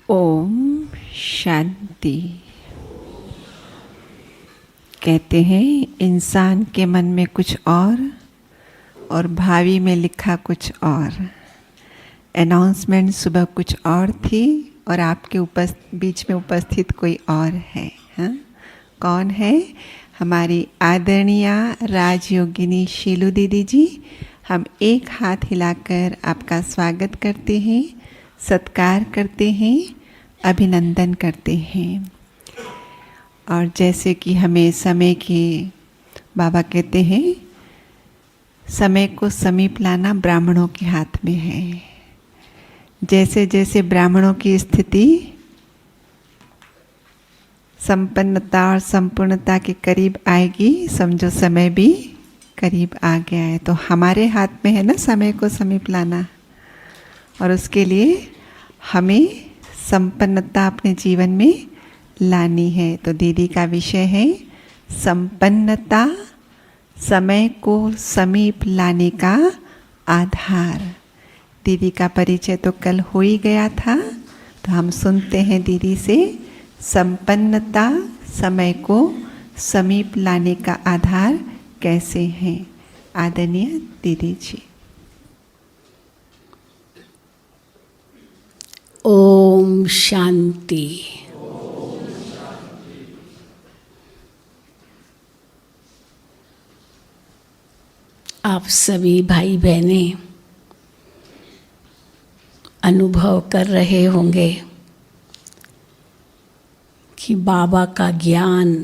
ओम शांति। कहते हैं इंसान के मन में कुछ और भावी में लिखा कुछ और। अनाउंसमेंट सुबह कुछ और थी और आपके बीच में उपस्थित कोई और है। हाँ? कौन है? हमारी आदरणीय राजयोगिनी शीलू दीदी जी। हम एक हाथ हिलाकर आपका स्वागत करते हैं, सत्कार करते हैं, अभिनंदन करते हैं। और जैसे कि हमें समय के बाबा कहते हैं, समय को समीप लाना ब्राह्मणों के हाथ में है। जैसे जैसे ब्राह्मणों की स्थिति संपन्नता और संपूर्णता के करीब आएगी, समझो समय भी करीब आ गया है। तो हमारे हाथ में है ना समय को समीप लाना, और उसके लिए हमें संपन्नता अपने जीवन में लानी है। तो दीदी का विषय है संपन्नता, समय को समीप लाने का आधार। दीदी का परिचय तो कल हो ही गया था, तो हम सुनते हैं दीदी से संपन्नता, समय को समीप लाने का आधार कैसे है। आदरणीय दीदी जी। ओम शांति। आप सभी भाई बहनें अनुभव कर रहे होंगे कि बाबा का ज्ञान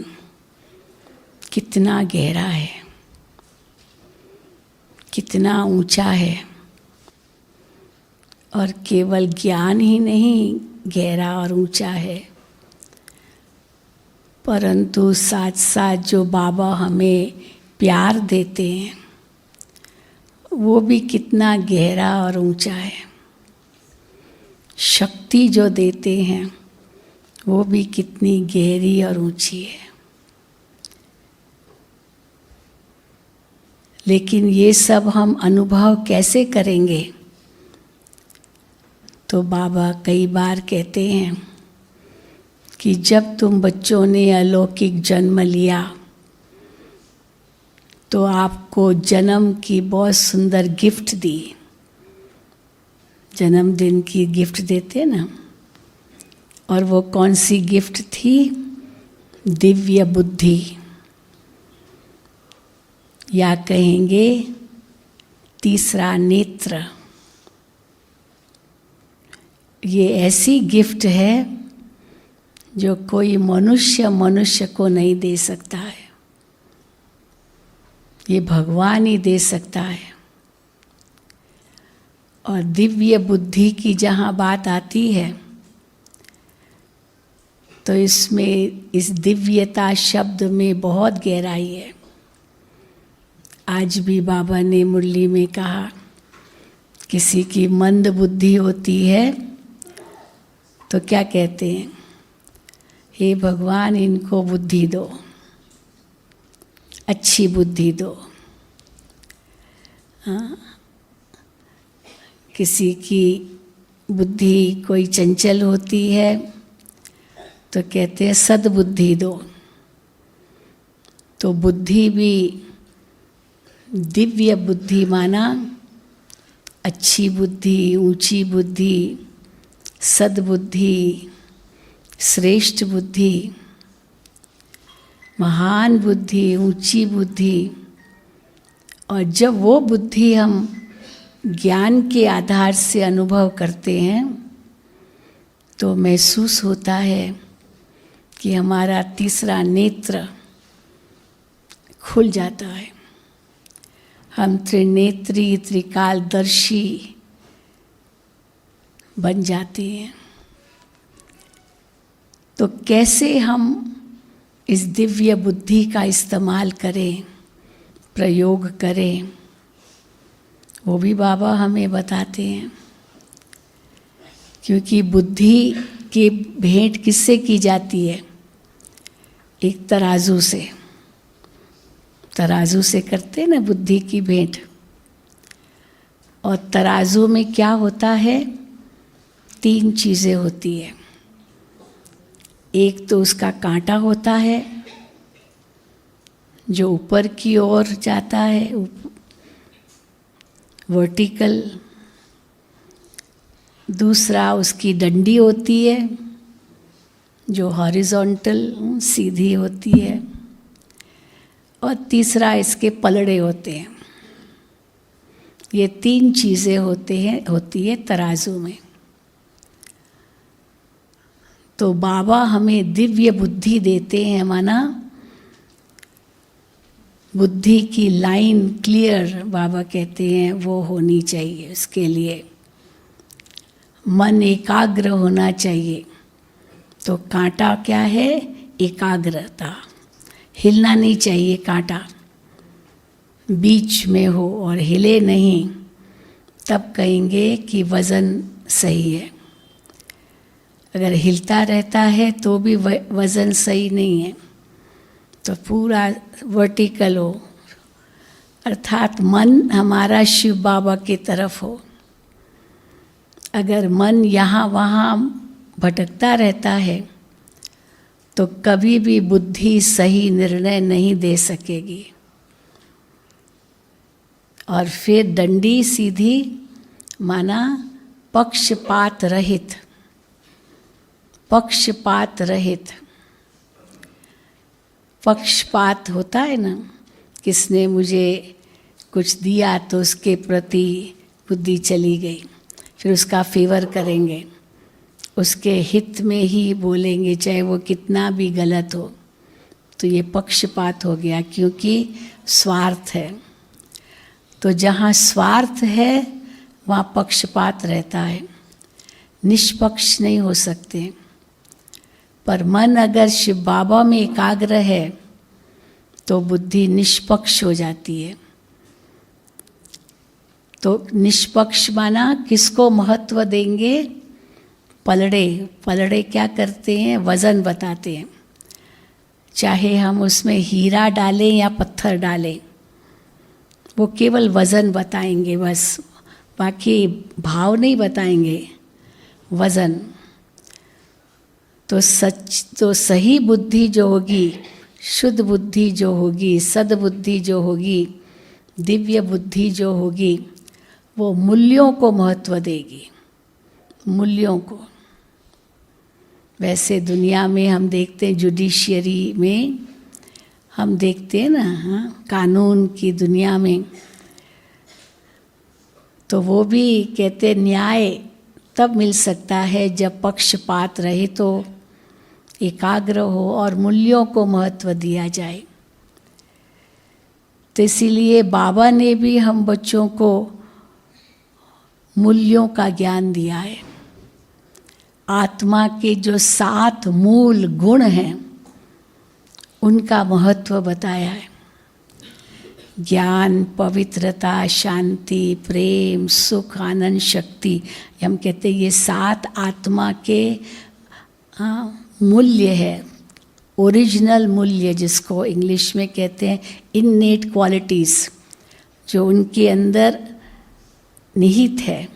कितना गहरा है, कितना ऊंचा है। और केवल ज्ञान ही नहीं गहरा और ऊंचा है, परंतु साथ साथ जो बाबा हमें प्यार देते हैं वो भी कितना गहरा और ऊंचा है। शक्ति जो देते हैं वो भी कितनी गहरी और ऊंची है। लेकिन ये सब हम अनुभव कैसे करेंगे? तो बाबा कई बार कहते हैं कि जब तुम बच्चों ने अलौकिक जन्म लिया तो आपको जन्म की बहुत सुंदर गिफ्ट दी। जन्मदिन की गिफ्ट देते ना, और वो कौन सी गिफ्ट थी? दिव्य बुद्धि, या कहेंगे तीसरा नेत्र। ये ऐसी गिफ्ट है जो कोई मनुष्य को नहीं दे सकता है, ये भगवान ही दे सकता है। और दिव्य बुद्धि की जहाँ बात आती है तो इसमें, इस दिव्यता शब्द में बहुत गहराई है। आज भी बाबा ने मुरली में कहा, किसी की मंद बुद्धि होती है तो क्या कहते हैं? हे भगवान, इनको बुद्धि दो, अच्छी बुद्धि दो। हाँ? किसी की बुद्धि कोई चंचल होती है तो कहते हैं सद्बुद्धि दो। तो बुद्धि भी दिव्य बुद्धि माना, अच्छी बुद्धि, ऊंची बुद्धि, सद्बुद्धि, श्रेष्ठ बुद्धि, महान बुद्धि, ऊंची बुद्धि। और जब वो बुद्धि हम ज्ञान के आधार से अनुभव करते हैं तो महसूस होता है कि हमारा तीसरा नेत्र खुल जाता है। हम त्रिनेत्री, त्रिकालदर्शी बन जाते हैं। तो कैसे हम इस दिव्य बुद्धि का इस्तेमाल करें, प्रयोग करें, वो भी बाबा हमें बताते हैं। क्योंकि बुद्धि की भेंट किससे की जाती है? एक तराजू से। तराजू से करते हैं ना बुद्धि की भेंट। और तराजू में क्या होता है? 3 चीज़ें होती है। एक तो उसका कांटा होता है जो ऊपर की ओर जाता है, वर्टिकल। दूसरा उसकी डंडी होती है जो हॉरिजॉन्टल, सीधी होती है। और तीसरा इसके पलड़े होते हैं। ये 3 चीज़ें होती है तराजू में। तो बाबा हमें दिव्य बुद्धि देते हैं, माना बुद्धि की लाइन क्लियर, बाबा कहते हैं वो होनी चाहिए। उसके लिए मन एकाग्र होना चाहिए। तो कांटा क्या है? एकाग्रता। हिलना नहीं चाहिए कांटा, बीच में हो और हिले नहीं, तब कहेंगे कि वज़न सही है। अगर हिलता रहता है तो भी वज़न सही नहीं है। तो पूरा वर्टिकल हो, अर्थात मन हमारा शिव बाबा की तरफ हो। अगर मन यहाँ वहाँ भटकता रहता है तो कभी भी बुद्धि सही निर्णय नहीं दे सकेगी। और फिर डंडी सीधी, माना पक्षपात रहित। पक्षपात रहित, पक्षपात होता है ना, किसने मुझे कुछ दिया तो उसके प्रति बुद्धि चली गई, फिर उसका फेवर करेंगे, उसके हित में ही बोलेंगे चाहे वो कितना भी गलत हो। तो ये पक्षपात हो गया, क्योंकि स्वार्थ है। तो जहाँ स्वार्थ है वहाँ पक्षपात रहता है, निष्पक्ष नहीं हो सकते। पर मन अगर शिव बाबा में एकाग्र है तो बुद्धि निष्पक्ष हो जाती है। तो निष्पक्ष माना किसको महत्व देंगे? पलड़े। पलड़े क्या करते हैं? वज़न बताते हैं। चाहे हम उसमें हीरा डालें या पत्थर डालें, वो केवल वज़न बताएंगे बस, बाकी भाव नहीं बताएंगे, वज़न। तो सही बुद्धि जो होगी, शुद्ध बुद्धि जो होगी, सद्बुद्धि जो होगी, दिव्य बुद्धि जो होगी, वो मूल्यों को महत्व देगी, मूल्यों को। वैसे दुनिया में हम देखते हैं, जुडिशियरी में हम देखते हैं ना, हाँ, कानून की दुनिया में, तो वो भी कहते न्याय तब मिल सकता है जब पक्षपात रहे, तो एकाग्र हो और मूल्यों को महत्व दिया जाए। तो इसीलिए बाबा ने भी हम बच्चों को मूल्यों का ज्ञान दिया है। आत्मा के जो 7 मूल गुण हैं उनका महत्व बताया है। ज्ञान, पवित्रता, शांति, प्रेम, सुख, आनंद, शक्ति, हम कहते हैं ये 7 आत्मा के मूल्य है, ओरिजिनल मूल्य, जिसको इंग्लिश में कहते हैं इननेट क्वालिटीज़, जो उनके अंदर निहित है।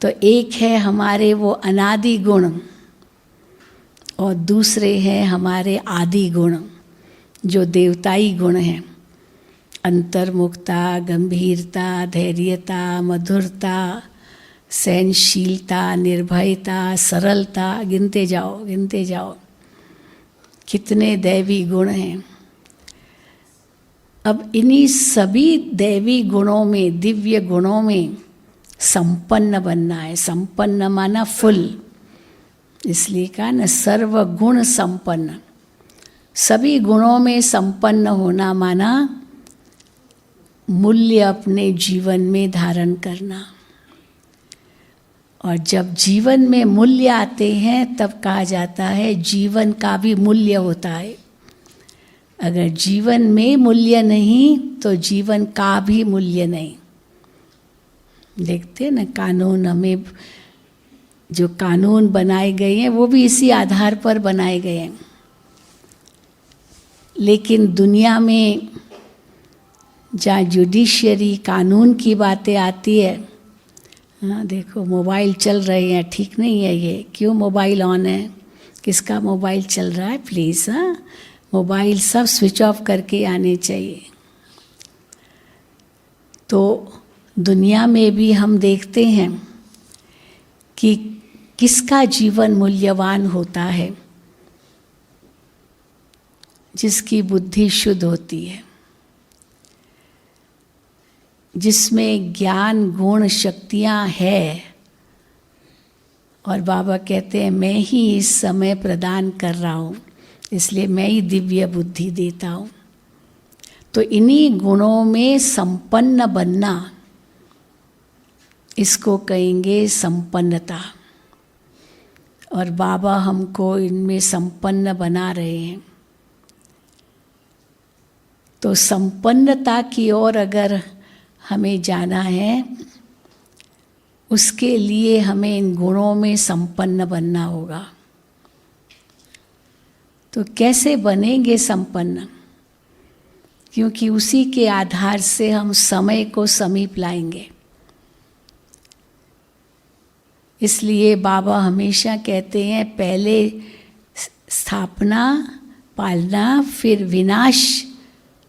तो एक है हमारे वो अनादि गुण और दूसरे हैं हमारे आदि गुण जो देवताई गुण हैं। अंतर्मुखता, गंभीरता, धैर्यता, मधुरता, सहनशीलता, निर्भयता, सरलता, गिनते जाओ कितने दैवी गुण हैं। अब इन्हीं सभी दैवी गुणों में, दिव्य गुणों में संपन्न बनना है। संपन्न माना फुल, इसलिए कहा ना सर्वगुण संपन्न। सभी गुणों में संपन्न होना माना मूल्य अपने जीवन में धारण करना। और जब जीवन में मूल्य आते हैं तब कहा जाता है जीवन का भी मूल्य होता है। अगर जीवन में मूल्य नहीं तो जीवन का भी मूल्य नहीं। देखते हैं ना, कानून, हमें जो कानून बनाए गए हैं वो भी इसी आधार पर बनाए गए हैं। लेकिन दुनिया में जहाँ जुडिशियरी, कानून की बातें आती है, हाँ देखो मोबाइल चल रहे हैं, ठीक नहीं है ये, क्यों मोबाइल ऑन है, किसका मोबाइल चल रहा है, प्लीज़ हाँ मोबाइल सब स्विच ऑफ करके आने चाहिए। तो दुनिया में भी हम देखते हैं कि किसका जीवन मूल्यवान होता है, जिसकी बुद्धि शुद्ध होती है, जिसमें ज्ञान गुण शक्तियाँ है। और बाबा कहते हैं मैं ही इस समय प्रदान कर रहा हूँ, इसलिए मैं ही दिव्य बुद्धि देता हूँ। तो इन्हीं गुणों में संपन्न बनना, इसको कहेंगे संपन्नता। और बाबा हमको इनमें संपन्न बना रहे हैं। तो संपन्नता की ओर अगर हमें जाना है, उसके लिए हमें इन गुणों में संपन्न बनना होगा। तो कैसे बनेंगे संपन्न? क्योंकि उसी के आधार से हम समय को समीप लाएंगे। इसलिए बाबा हमेशा कहते हैं पहले स्थापना पालना, फिर विनाश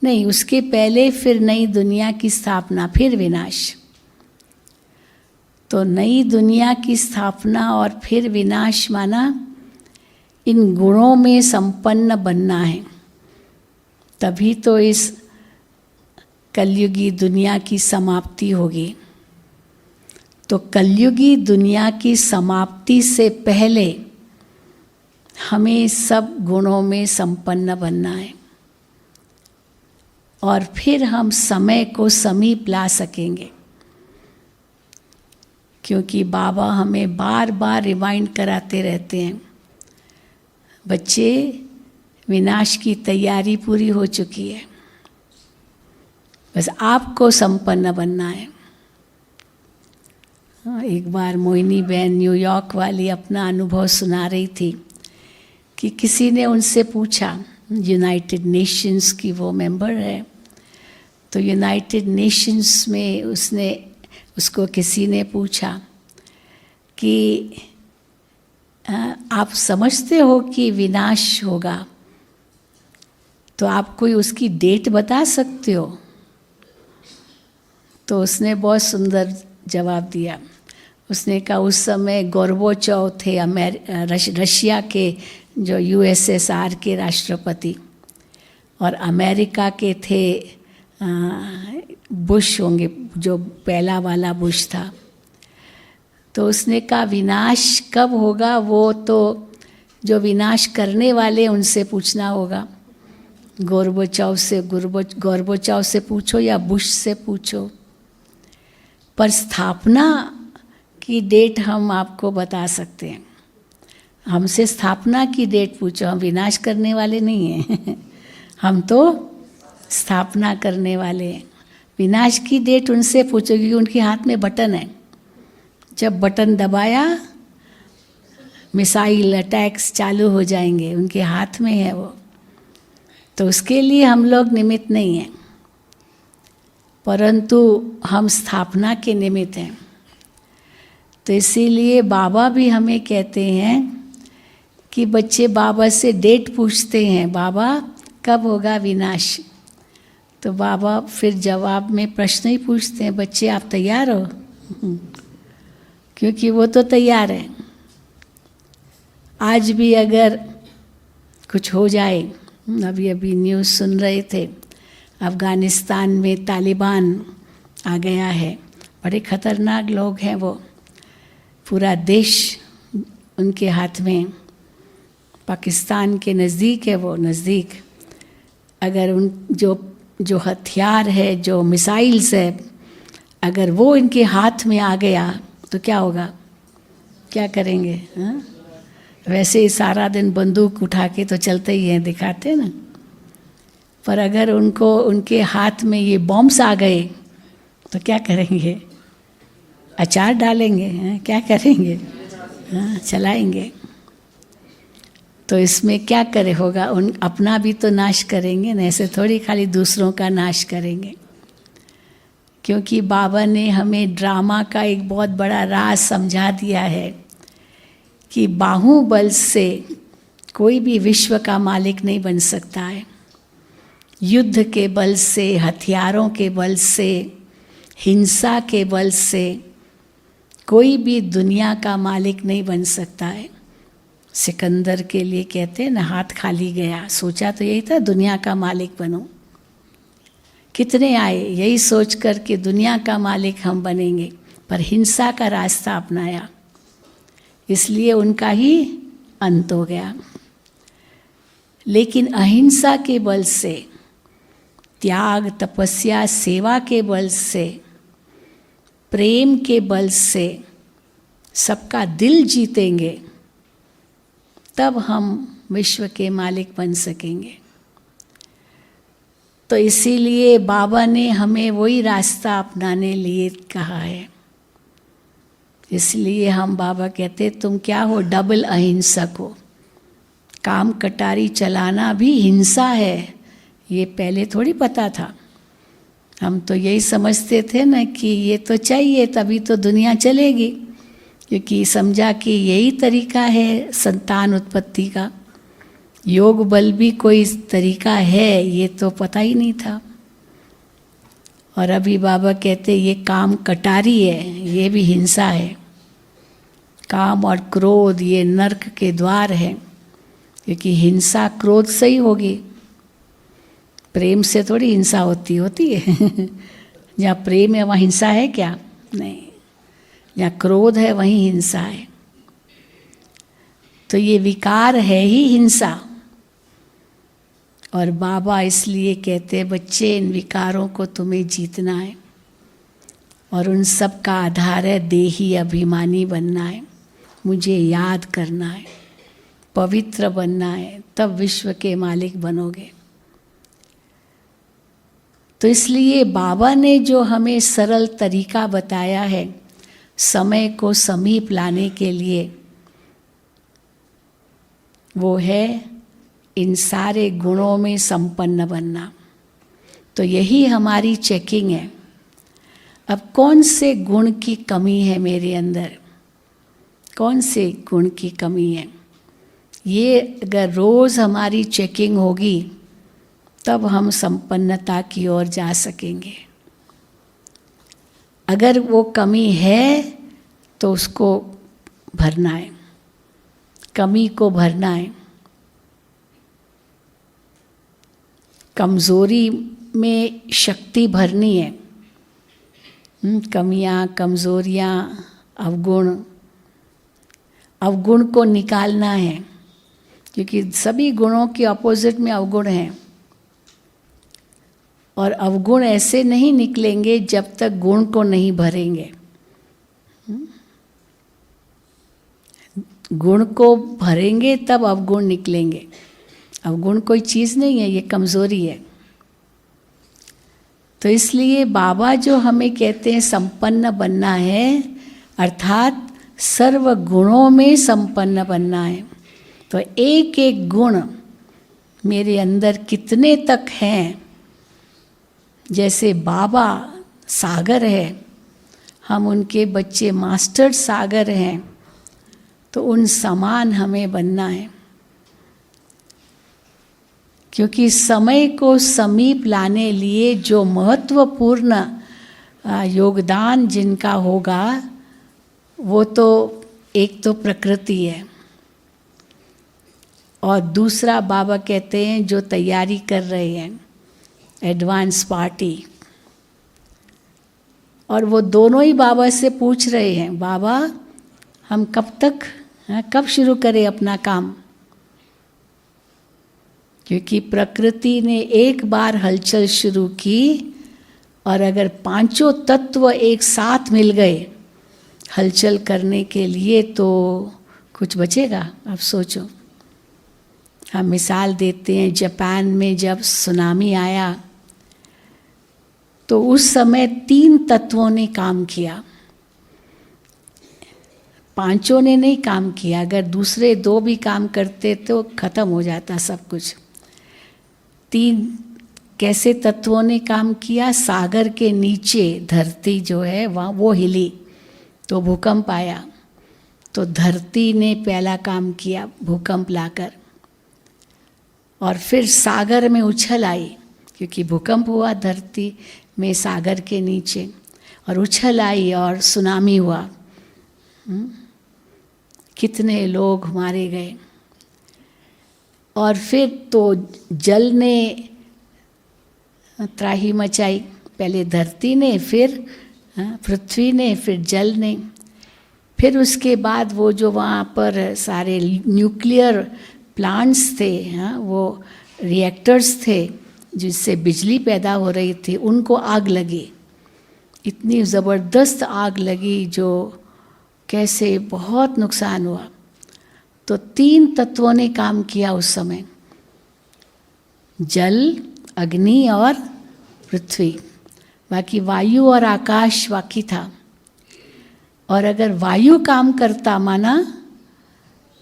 नहीं, उसके पहले फिर नई दुनिया की स्थापना, फिर विनाश। तो नई दुनिया की स्थापना और फिर विनाश माना इन गुणों में संपन्न बनना है। तभी तो इस कलयुगी दुनिया की समाप्ति होगी। तो कलयुगी दुनिया की समाप्ति से पहले हमें सब गुणों में संपन्न बनना है, और फिर हम समय को समीप ला सकेंगे। क्योंकि बाबा हमें बार बार रिमाइंड कराते रहते हैं, बच्चे विनाश की तैयारी पूरी हो चुकी है, बस आपको संपन्न बनना है। एक बार मोहिनी बहन न्यूयॉर्क वाली अपना अनुभव सुना रही थी कि किसी ने उनसे पूछा, यूनाइटेड नेशंस की वो मेंबर है, तो यूनाइटेड नेशंस में उसको किसी ने पूछा कि आप समझते हो कि विनाश होगा, तो आप कोई उसकी डेट बता सकते हो? तो उसने बहुत सुंदर जवाब दिया। उसने कहा उस समय गोर्बाचोव थे, रशिया के जो यूएसएसआर के राष्ट्रपति, और अमेरिका के थे बुश होंगे, जो पहला वाला बुश था। तो उसने कहा विनाश कब होगा वो तो जो विनाश करने वाले उनसे पूछना होगा। गोर्बाचोव से पूछो या बुश से पूछो, पर स्थापना की डेट हम आपको बता सकते हैं। हमसे स्थापना की डेट पूछो, हम विनाश करने वाले नहीं हैं हम तो स्थापना करने वाले हैं। विनाश की डेट उनसे पूछो, क्योंकि उनके हाथ में बटन है। जब बटन दबाया मिसाइल अटैक्स चालू हो जाएंगे, उनके हाथ में है वो। तो उसके लिए हम लोग निमित्त नहीं हैं, परंतु हम स्थापना के निमित्त हैं। तो इसीलिए बाबा भी हमें कहते हैं कि बच्चे बाबा से डेट पूछते हैं, बाबा कब होगा विनाश? तो बाबा फिर जवाब में प्रश्न ही पूछते हैं, बच्चे आप तैयार हो? क्योंकि वो तो तैयार है। आज भी अगर कुछ हो जाए, अभी न्यूज़ सुन रहे थे, अफ़गानिस्तान में तालिबान आ गया है, बड़े खतरनाक लोग हैं वो, पूरा देश उनके हाथ में, पाकिस्तान के नज़दीक है वो, नज़दीक। अगर उन जो हथियार है, जो मिसाइल्स है, अगर वो इनके हाथ में आ गया तो क्या होगा, क्या करेंगे? हाँ, वैसे ही सारा दिन बंदूक उठा के तो चलते ही हैं, दिखाते ना। पर अगर उनके हाथ में ये बॉम्ब्स आ गए तो क्या करेंगे? अचार डालेंगे? हाँ, क्या करेंगे? हाँ, चलाएंगे। तो इसमें क्या करे होगा, अपना भी तो नाश करेंगे ना, ऐसे थोड़ी खाली दूसरों का नाश करेंगे। क्योंकि बाबा ने हमें ड्रामा का एक बहुत बड़ा राज समझा दिया है कि बाहुबल से कोई भी विश्व का मालिक नहीं बन सकता है। युद्ध के बल से, हथियारों के बल से, हिंसा के बल से कोई भी दुनिया का मालिक नहीं बन सकता है। सिकंदर के लिए कहते हैं ना, हाथ खाली गया, सोचा तो यही था दुनिया का मालिक बनूं। कितने आए यही सोच कर कि दुनिया का मालिक हम बनेंगे, पर हिंसा का रास्ता अपनाया, इसलिए उनका ही अंत हो गया। लेकिन अहिंसा के बल से, त्याग, तपस्या, सेवा के बल से, प्रेम के बल से सबका दिल जीतेंगे, तब हम विश्व के मालिक बन सकेंगे। तो इसीलिए बाबा ने हमें वही रास्ता अपनाने लिए कहा है। इसलिए हम बाबा कहते तुम क्या हो, डबल अहिंसक हो। काम कटारी चलाना भी हिंसा है, ये पहले थोड़ी पता था। हम तो यही समझते थे ना कि ये तो चाहिए तभी तो दुनिया चलेगी, क्योंकि समझा कि यही तरीका है संतान उत्पत्ति का। योग बल भी कोई तरीका है, ये तो पता ही नहीं था। और अभी बाबा कहते ये काम कटारी है, ये भी हिंसा है। काम और क्रोध ये नर्क के द्वार है, क्योंकि हिंसा क्रोध से ही होगी, प्रेम से थोड़ी हिंसा होती है। जहाँ प्रेम है वहाँ हिंसा है क्या? नहीं। जहाँ क्रोध है वहीं हिंसा है। तो ये विकार है ही हिंसा। और बाबा इसलिए कहते हैं बच्चे, इन विकारों को तुम्हें जीतना है, और उन सब का आधार है देही अभिमानी बनना है, मुझे याद करना है, पवित्र बनना है, तब विश्व के मालिक बनोगे। तो इसलिए बाबा ने जो हमें सरल तरीका बताया है समय को समीप लाने के लिए, वो है इन सारे गुणों में संपन्न बनना। तो यही हमारी चेकिंग है। अब कौन से गुण की कमी है मेरे अंदर, कौन से गुण की कमी है, ये अगर रोज़ हमारी चेकिंग होगी तब हम संपन्नता की ओर जा सकेंगे। अगर वो कमी है तो उसको भरना है, कमी को भरना है। कमज़ोरी में शक्ति भरनी है। कमियां, कमज़ोरियां, अवगुण को निकालना है, क्योंकि सभी गुणों के अपोजिट में अवगुण हैं। और अवगुण ऐसे नहीं निकलेंगे जब तक गुण को नहीं भरेंगे। गुण को भरेंगे तब अवगुण निकलेंगे। अवगुण कोई चीज़ नहीं है, ये कमज़ोरी है। तो इसलिए बाबा जो हमें कहते हैं संपन्न बनना है, अर्थात सर्व गुणों में संपन्न बनना है। तो एक एक गुण मेरे अंदर कितने तक हैं, जैसे बाबा सागर है, हम उनके बच्चे मास्टर सागर हैं, तो उन समान हमें बनना है। क्योंकि समय को समीप लाने लिए जो महत्वपूर्ण योगदान जिनका होगा, वो तो एक तो प्रकृति है, और दूसरा बाबा कहते हैं जो तैयारी कर रहे हैं एडवांस पार्टी। और वो दोनों ही बाबा से पूछ रहे हैं, बाबा हम कब शुरू करें अपना काम, क्योंकि प्रकृति ने एक बार हलचल शुरू की, और अगर पांचों तत्व एक साथ मिल गए हलचल करने के लिए तो कुछ बचेगा? अब सोचो। हम मिसाल देते हैं, जापान में जब सुनामी आया तो उस समय 3 तत्वों ने काम किया, पांचों ने नहीं काम किया। अगर दूसरे 2 भी काम करते तो खत्म हो जाता सब कुछ। 3 कैसे तत्वों ने काम किया? सागर के नीचे धरती जो है वहाँ वो हिली तो भूकंप आया, तो धरती ने पहला काम किया भूकंप लाकर, और फिर सागर में उछल आई क्योंकि भूकंप हुआ धरती में सागर के नीचे, और उछल आई और सुनामी हुआ। कितने लोग मारे गए। और फिर तो जल ने त्राही मचाई, पहले धरती ने, फिर पृथ्वी ने, फिर जल ने। फिर उसके बाद वो जो वहाँ पर सारे न्यूक्लियर प्लांट्स थे, वो रिएक्टर्स थे जिससे बिजली पैदा हो रही थी, उनको आग लगी। इतनी ज़बरदस्त आग लगी जो कैसे बहुत नुकसान हुआ। तो 3 तत्वों ने काम किया उस समय, जल, अग्नि और पृथ्वी। बाकी वायु और आकाश बाकी था। और अगर वायु काम करता, माना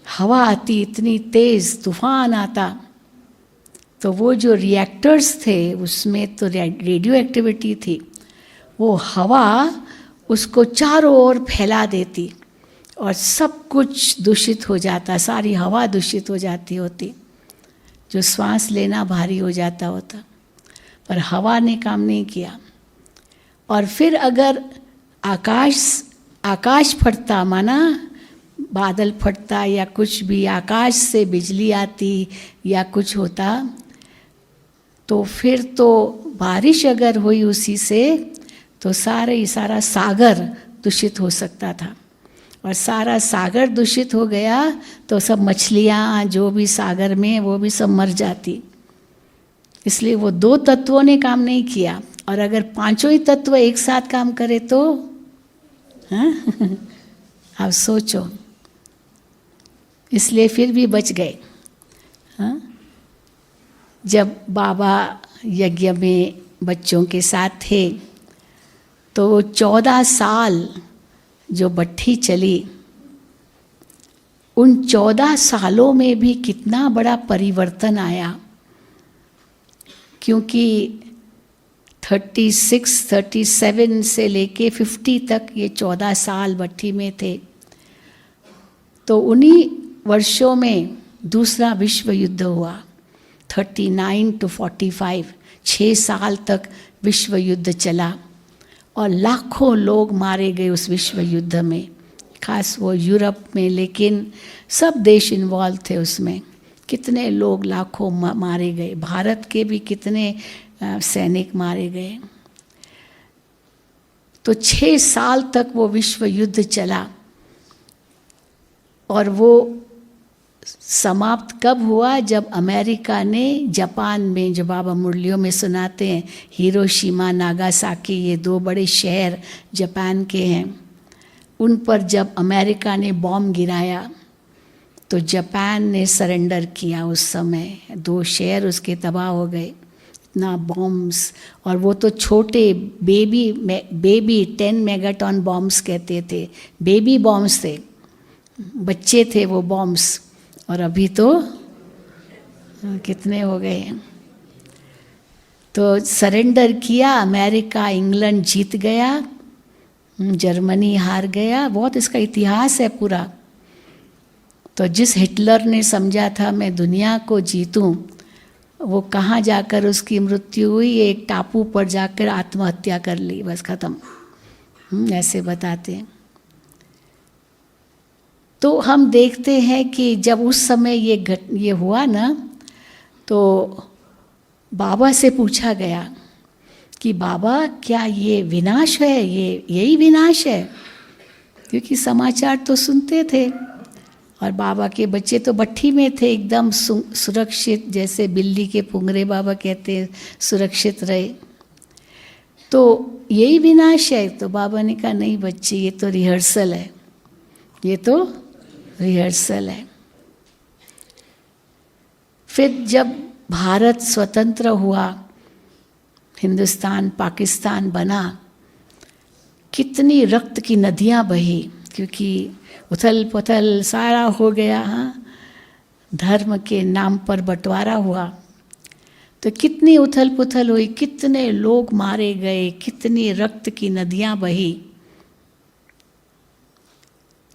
हवा आती इतनी तेज, तूफान आता, तो वो जो रिएक्टर्स थे उसमें तो रेडियो एक्टिविटी थी, वो हवा उसको चारों ओर फैला देती और सब कुछ दूषित हो जाता, सारी हवा दूषित हो जाती होती, जो श्वास लेना भारी हो जाता होता। पर हवा ने काम नहीं किया। और फिर अगर आकाश फटता, माना बादल फटता या कुछ भी, आकाश से बिजली आती या कुछ होता, तो फिर तो बारिश अगर हुई उसी से, तो सारा सागर दूषित हो सकता था। और सारा सागर दूषित हो गया तो सब मछलियाँ जो भी सागर में, वो भी सब मर जाती। इसलिए वो 2 तत्वों ने काम नहीं किया। और अगर 5 ही तत्व एक साथ काम करे तो आप सोचो। इसलिए फिर भी बच गए। जब बाबा यज्ञ में बच्चों के साथ थे तो 14 साल जो भट्ठी चली, उन 14 सालों में भी कितना बड़ा परिवर्तन आया। क्योंकि 36, 37 से लेके 50 तक ये 14 साल भट्ठी में थे। तो उन्हीं वर्षों में दूसरा विश्व युद्ध हुआ, 39 to 45, 6 साल तक विश्व युद्ध चला और लाखों लोग मारे गए उस विश्व युद्ध में, खास वो यूरोप में, लेकिन सब देश इन्वॉल्व थे उसमें। कितने लोग, लाखों मारे गए। भारत के भी कितने सैनिक मारे गए। तो 6 साल तक वो विश्व युद्ध चला। और वो समाप्त कब हुआ? जब अमेरिका ने जापान में, जो बाबा मुरलियों में सुनाते हैं, हिरोशिमा, नागासाकी, ये 2 बड़े शहर जापान के हैं, उन पर जब अमेरिका ने बॉम्ब गिराया तो जापान ने सरेंडर किया। उस समय 2 शहर उसके तबाह हो गए, इतना बॉम्ब्स। और वो तो छोटे बेबी 10 मेगाटन बॉम्ब्स कहते थे, बेबी बॉम्ब्स थे, बच्चे थे वो बॉम्ब्स। और अभी तो कितने हो गए हैं। तो सरेंडर किया अमेरिका, इंग्लैंड जीत गया, जर्मनी हार गया। बहुत इसका इतिहास है पूरा। तो जिस हिटलर ने समझा था मैं दुनिया को जीतूं, वो कहाँ जाकर उसकी मृत्यु हुई? एक टापू पर जाकर आत्महत्या कर ली, बस खत्म। ऐसे बताते हैं। तो हम देखते हैं कि जब उस समय ये हुआ ना, तो बाबा से पूछा गया कि बाबा क्या ये विनाश है, यही विनाश है? क्योंकि समाचार तो सुनते थे और बाबा के बच्चे तो भट्ठी में थे, एकदम सुरक्षित, जैसे बिल्ली के पुंगरे बाबा कहते हैं, सुरक्षित रहे। तो यही विनाश है? तो बाबा ने कहा नहीं बच्चे, ये तो रिहर्सल है, ये तो रिहर्सल है। फिर जब भारत स्वतंत्र हुआ, हिंदुस्तान पाकिस्तान बना, कितनी रक्त की नदियाँ बही, क्योंकि उथल पुथल सारा हो गया। धर्म के नाम पर बंटवारा हुआ। तो कितनी उथल पुथल हुई, कितने लोग मारे गए, कितनी रक्त की नदियां बही।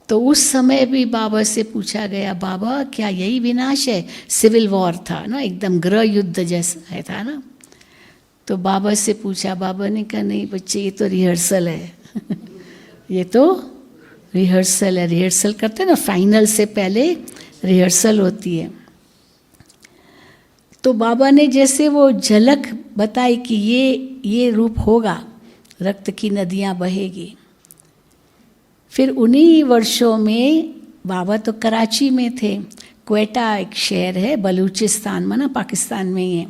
तो उस समय भी बाबा से पूछा गया, बाबा क्या यही विनाश है? सिविल वॉर था ना, एकदम गृह युद्ध जैसा है था ना। तो बाबा से पूछा, बाबा ने कहा नहीं बच्चे, ये तो रिहर्सल है ये तो रिहर्सल है। रिहर्सल करते हैं ना, फाइनल से पहले रिहर्सल होती है। तो बाबा ने जैसे वो झलक बताई कि ये रूप होगा, रक्त की नदियां बहेगी। फिर उन्हीं वर्षों में बाबा तो कराची में थे, क्वेटा एक शहर है बलूचिस्तान में ना, पाकिस्तान में ही है।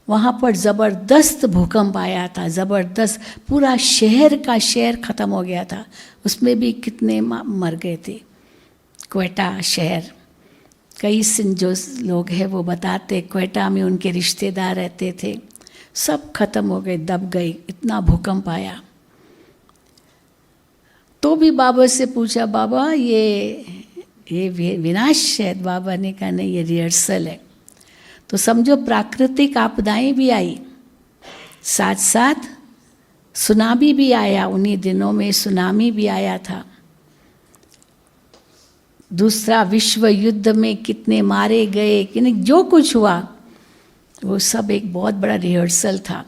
वहाँ पर ज़बरदस्त भूकंप आया था, ज़बरदस्त, पूरा शहर का शहर ख़त्म हो गया था। उसमें भी कितने मर गए थे। क्वेटा शहर, कई जो लोग हैं वो बताते, क्वेटा में उनके रिश्तेदार रहते थे, सब खत्म हो गए, दब गए, इतना भूकंप आया। तो भी बाबा से पूछा, बाबा ये विनाश है? बाबा ने कहा नहीं, ये रिहर्सल है। तो समझो प्राकृतिक आपदाएं भी आई, साथ साथ सुनामी भी आया। उन्हीं दिनों में सुनामी भी आया था। दूसरा विश्व युद्ध में कितने मारे गए, कि नहीं, जो कुछ हुआ वो सब एक बहुत बड़ा रिहर्सल था।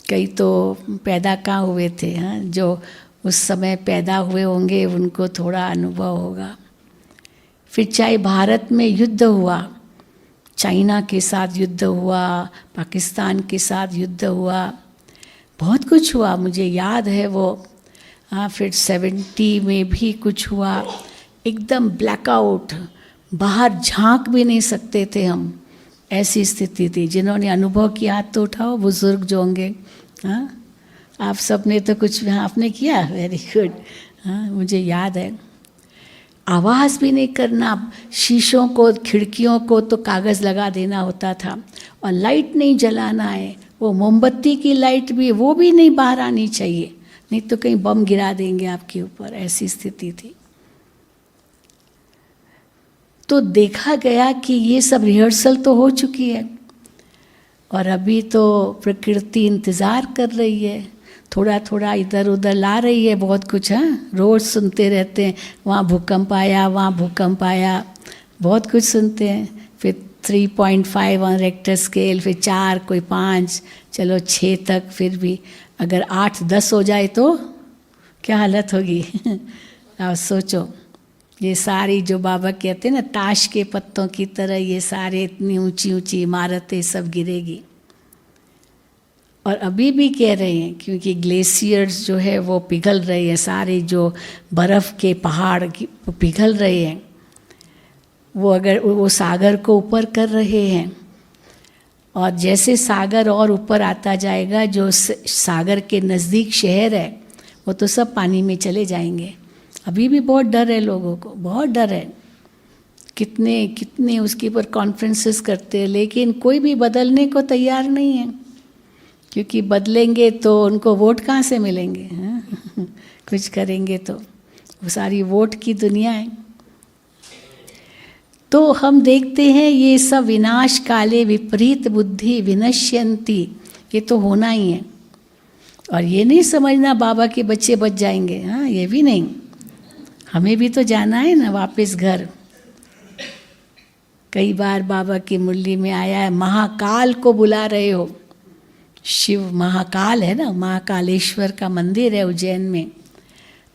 कई तो पैदा कहाँ हुए थे, हाँ, जो उस समय पैदा हुए होंगे उनको थोड़ा अनुभव होगा। फिर चाहे भारत में युद्ध हुआ, चाइना के साथ युद्ध हुआ, पाकिस्तान के साथ युद्ध हुआ, बहुत कुछ हुआ, मुझे याद है वो। हाँ, फिर 70 में भी कुछ हुआ, एकदम ब्लैकआउट, बाहर झांक भी नहीं सकते थे हम, ऐसी स्थिति थी। जिन्होंने अनुभव किया हाथ तो उठाओ, बुजुर्ग जो होंगे। हाँ, आप सब ने तो कुछ, हाँ आपने किया, वेरी गुड। हाँ, मुझे याद है। आवाज़ भी नहीं करना, शीशों को, खिड़कियों को तो कागज़ लगा देना होता था, और लाइट नहीं जलाना है, वो मोमबत्ती की लाइट भी, वो भी नहीं बाहर आनी चाहिए, नहीं तो कहीं बम गिरा देंगे आपके ऊपर, ऐसी स्थिति थी। तो देखा गया कि ये सब रिहर्सल तो हो चुकी है, और अभी तो प्रकृति इंतज़ार कर रही है, थोड़ा थोड़ा इधर उधर ला रही है बहुत कुछ। हाँ, रोज़ सुनते रहते हैं, वहाँ भूकंप आया, वहाँ भूकंप आया, बहुत कुछ सुनते हैं। फिर 3.5 ऑन रेक्टर स्केल, फिर 4, कोई 5, चलो 6 तक। फिर भी अगर 8-10 हो जाए तो क्या हालत होगी आप सोचो। ये सारी जो बाबा कहते हैं ना, ताश के पत्तों की तरह ये सारे इतनी ऊंची ऊंची इमारतें सब गिरेगी। और अभी भी कह रहे हैं, क्योंकि ग्लेशियर्स जो है वो पिघल रहे हैं, सारे जो बर्फ़ के पहाड़ पिघल रहे हैं, वो अगर वो सागर को ऊपर कर रहे हैं, और जैसे सागर और ऊपर आता जाएगा, जो सागर के नज़दीक शहर है वो तो सब पानी में चले जाएंगे। अभी भी बहुत डर है लोगों को, बहुत डर है। कितने कितने उसके ऊपर कॉन्फ्रेंसेस करते हैं, लेकिन कोई भी बदलने को तैयार नहीं है, क्योंकि बदलेंगे तो उनको वोट कहाँ से मिलेंगे। हाँ? कुछ करेंगे तो वो सारी वोट की दुनिया है। तो हम देखते हैं ये सब विनाश काले विपरीत बुद्धि विनश्यन्ति, ये तो होना ही है। और ये नहीं समझना बाबा के बच्चे बच जाएंगे, हाँ, ये भी नहीं, हमें भी तो जाना है ना वापस घर। कई बार बाबा की मुरली में आया है, महाकाल को बुला रहे हो। शिव महाकाल है ना, महाकालेश्वर का मंदिर है उज्जैन में,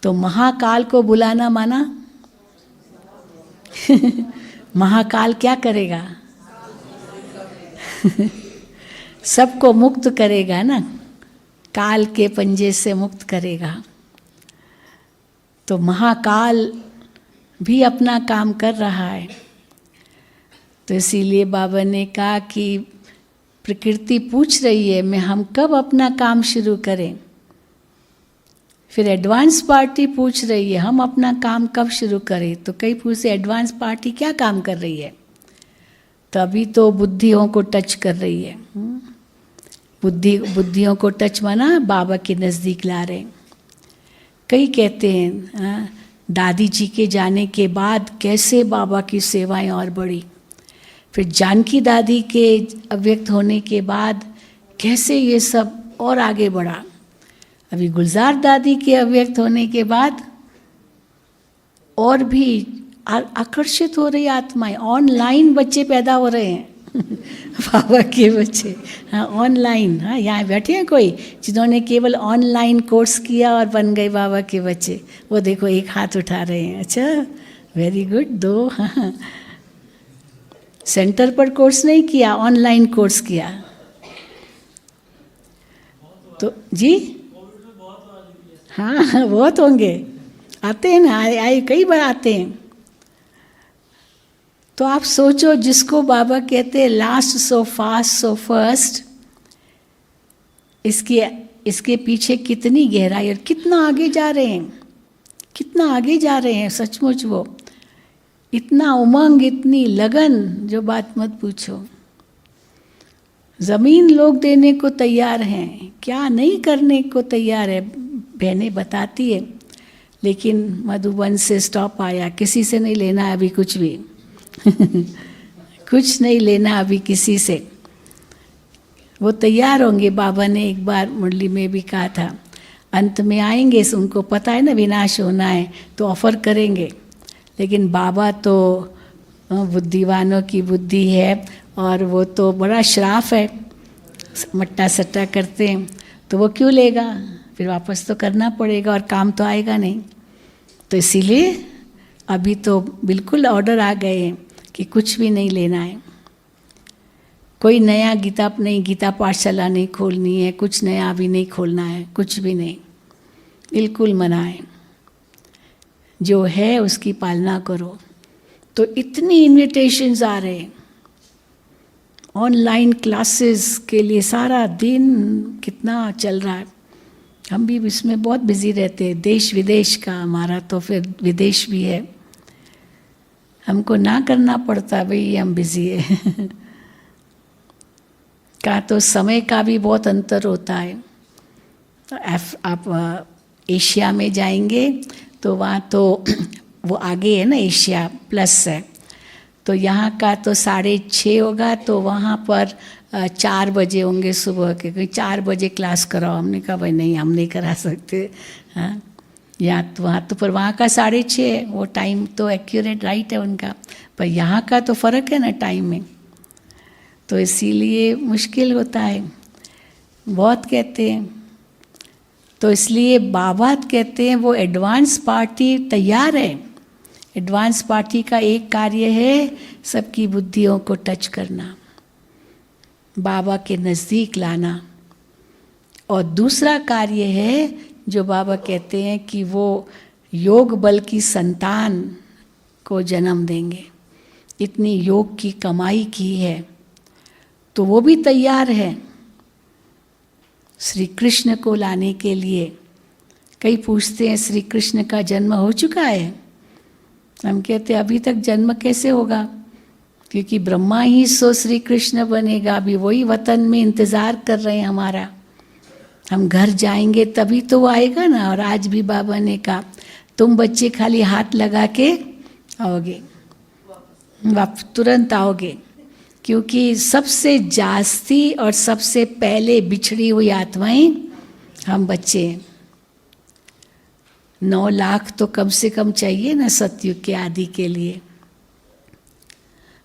तो महाकाल को बुलाना माना महाकाल क्या करेगा सबको मुक्त करेगा ना, काल के पंजे से मुक्त करेगा। तो महाकाल भी अपना काम कर रहा है। तो इसीलिए बाबा ने कहा कि प्रकृति पूछ रही है मैं हम कब अपना काम शुरू करें। फिर एडवांस पार्टी पूछ रही है हम अपना काम कब शुरू करें। तो कई पूछे एडवांस पार्टी क्या काम कर रही है, तो अभी तो बुद्धियों को टच कर रही है। बुद्धियों को टच माना बाबा के नज़दीक ला रहे। कई कहते हैं दादी जी के जाने के बाद कैसे बाबा की सेवाएं और बढ़ी, फिर जानकी दादी के अव्यक्त होने के बाद कैसे ये सब और आगे बढ़ा। अभी गुलजार दादी के अव्यक्त होने के बाद और भी आकर्षित हो रही आत्माएं, ऑनलाइन बच्चे पैदा हो रहे हैं बाबा के बच्चे, हाँ ऑनलाइन। हाँ, यहाँ बैठे हैं कोई जिन्होंने केवल ऑनलाइन कोर्स किया और बन गए बाबा के बच्चे, वो देखो एक हाथ उठा रहे हैं। अच्छा, वेरी गुड, दो। हाँ, सेंटर पर कोर्स नहीं किया, ऑनलाइन कोर्स किया। तो जी हाँ बहुत होंगे, आते हैं ना, आए कई बार आते हैं। तो आप सोचो, जिसको बाबा कहते हैं last so fast so first, इसके पीछे कितनी गहराई और कितना आगे जा रहे हैं, कितना आगे जा रहे हैं सचमुच। वो इतना उमंग, इतनी लगन, जो बात मत पूछो। जमीन लोग देने को तैयार हैं, क्या नहीं करने को तैयार है, बहनें बताती है। लेकिन मधुबन से स्टॉप आया, किसी से नहीं लेना है अभी कुछ भी कुछ नहीं लेना अभी किसी से। वो तैयार होंगे। बाबा ने एक बार मुरली में भी कहा था, अंत में आएंगे, उनको पता है ना विनाश होना है, तो ऑफर करेंगे। लेकिन बाबा तो बुद्धिवानों की बुद्धि है, और वो तो बड़ा श्राफ है, मट्टा सट्टा करते हैं, तो वो क्यों लेगा, फिर वापस तो करना पड़ेगा और काम तो आएगा नहीं। तो इसीलिए अभी तो बिल्कुल ऑर्डर आ गए हैं कि कुछ भी नहीं लेना है, कोई नया गीता पाठशाला नहीं खोलनी है, कुछ नया भी नहीं खोलना है, कुछ भी नहीं, बिल्कुल मना है। जो है उसकी पालना करो। तो इतनी इन्विटेशंस आ रहे हैं ऑनलाइन क्लासेस के लिए, सारा दिन कितना चल रहा है। हम भी इसमें बहुत बिजी रहते हैं, देश विदेश का हमारा तो फिर विदेश भी है, हमको ना करना पड़ता, भाई हम बिजी है का तो समय का भी बहुत अंतर होता है। तो आप एशिया में जाएंगे तो वहाँ तो वो आगे है ना, एशिया प्लस है, तो यहाँ का तो 6:30 होगा, तो वहाँ पर 4 बजे होंगे सुबह के। कोई 4 बजे क्लास कराओ, हमने कहा भाई नहीं, हम नहीं करा सकते। हाँ, या तो वहाँ तो, पर वहाँ का 6:30 है, वो टाइम तो एक्यूरेट राइट है उनका, पर यहाँ का तो फ़र्क है ना टाइम में, तो इसीलिए मुश्किल होता है। बहुत कहते हैं, तो इसलिए बाबा कहते हैं वो एडवांस पार्टी तैयार है। एडवांस पार्टी का एक कार्य है सबकी बुद्धियों को टच करना, बाबा के नज़दीक लाना, और दूसरा कार्य है जो बाबा कहते हैं कि वो योग बल की संतान को जन्म देंगे। इतनी योग की कमाई की है, तो वो भी तैयार है श्री कृष्ण को लाने के लिए। कई पूछते हैं श्री कृष्ण का जन्म हो चुका है, हम कहते हैं अभी तक जन्म कैसे होगा, क्योंकि ब्रह्मा ही सो श्री कृष्ण बनेगा। अभी वही वतन में इंतज़ार कर रहे हैं हमारा, हम घर जाएंगे तभी तो वो आएगा ना। और आज भी बाबा ने कहा तुम बच्चे खाली हाथ लगा के आओगे, तुरंत आओगे, क्योंकि सबसे जास्ती और सबसे पहले बिछड़ी हुई आत्माएं हम बच्चे हैं। 9 लाख तो कम से कम चाहिए ना सतयुग के आदि के लिए।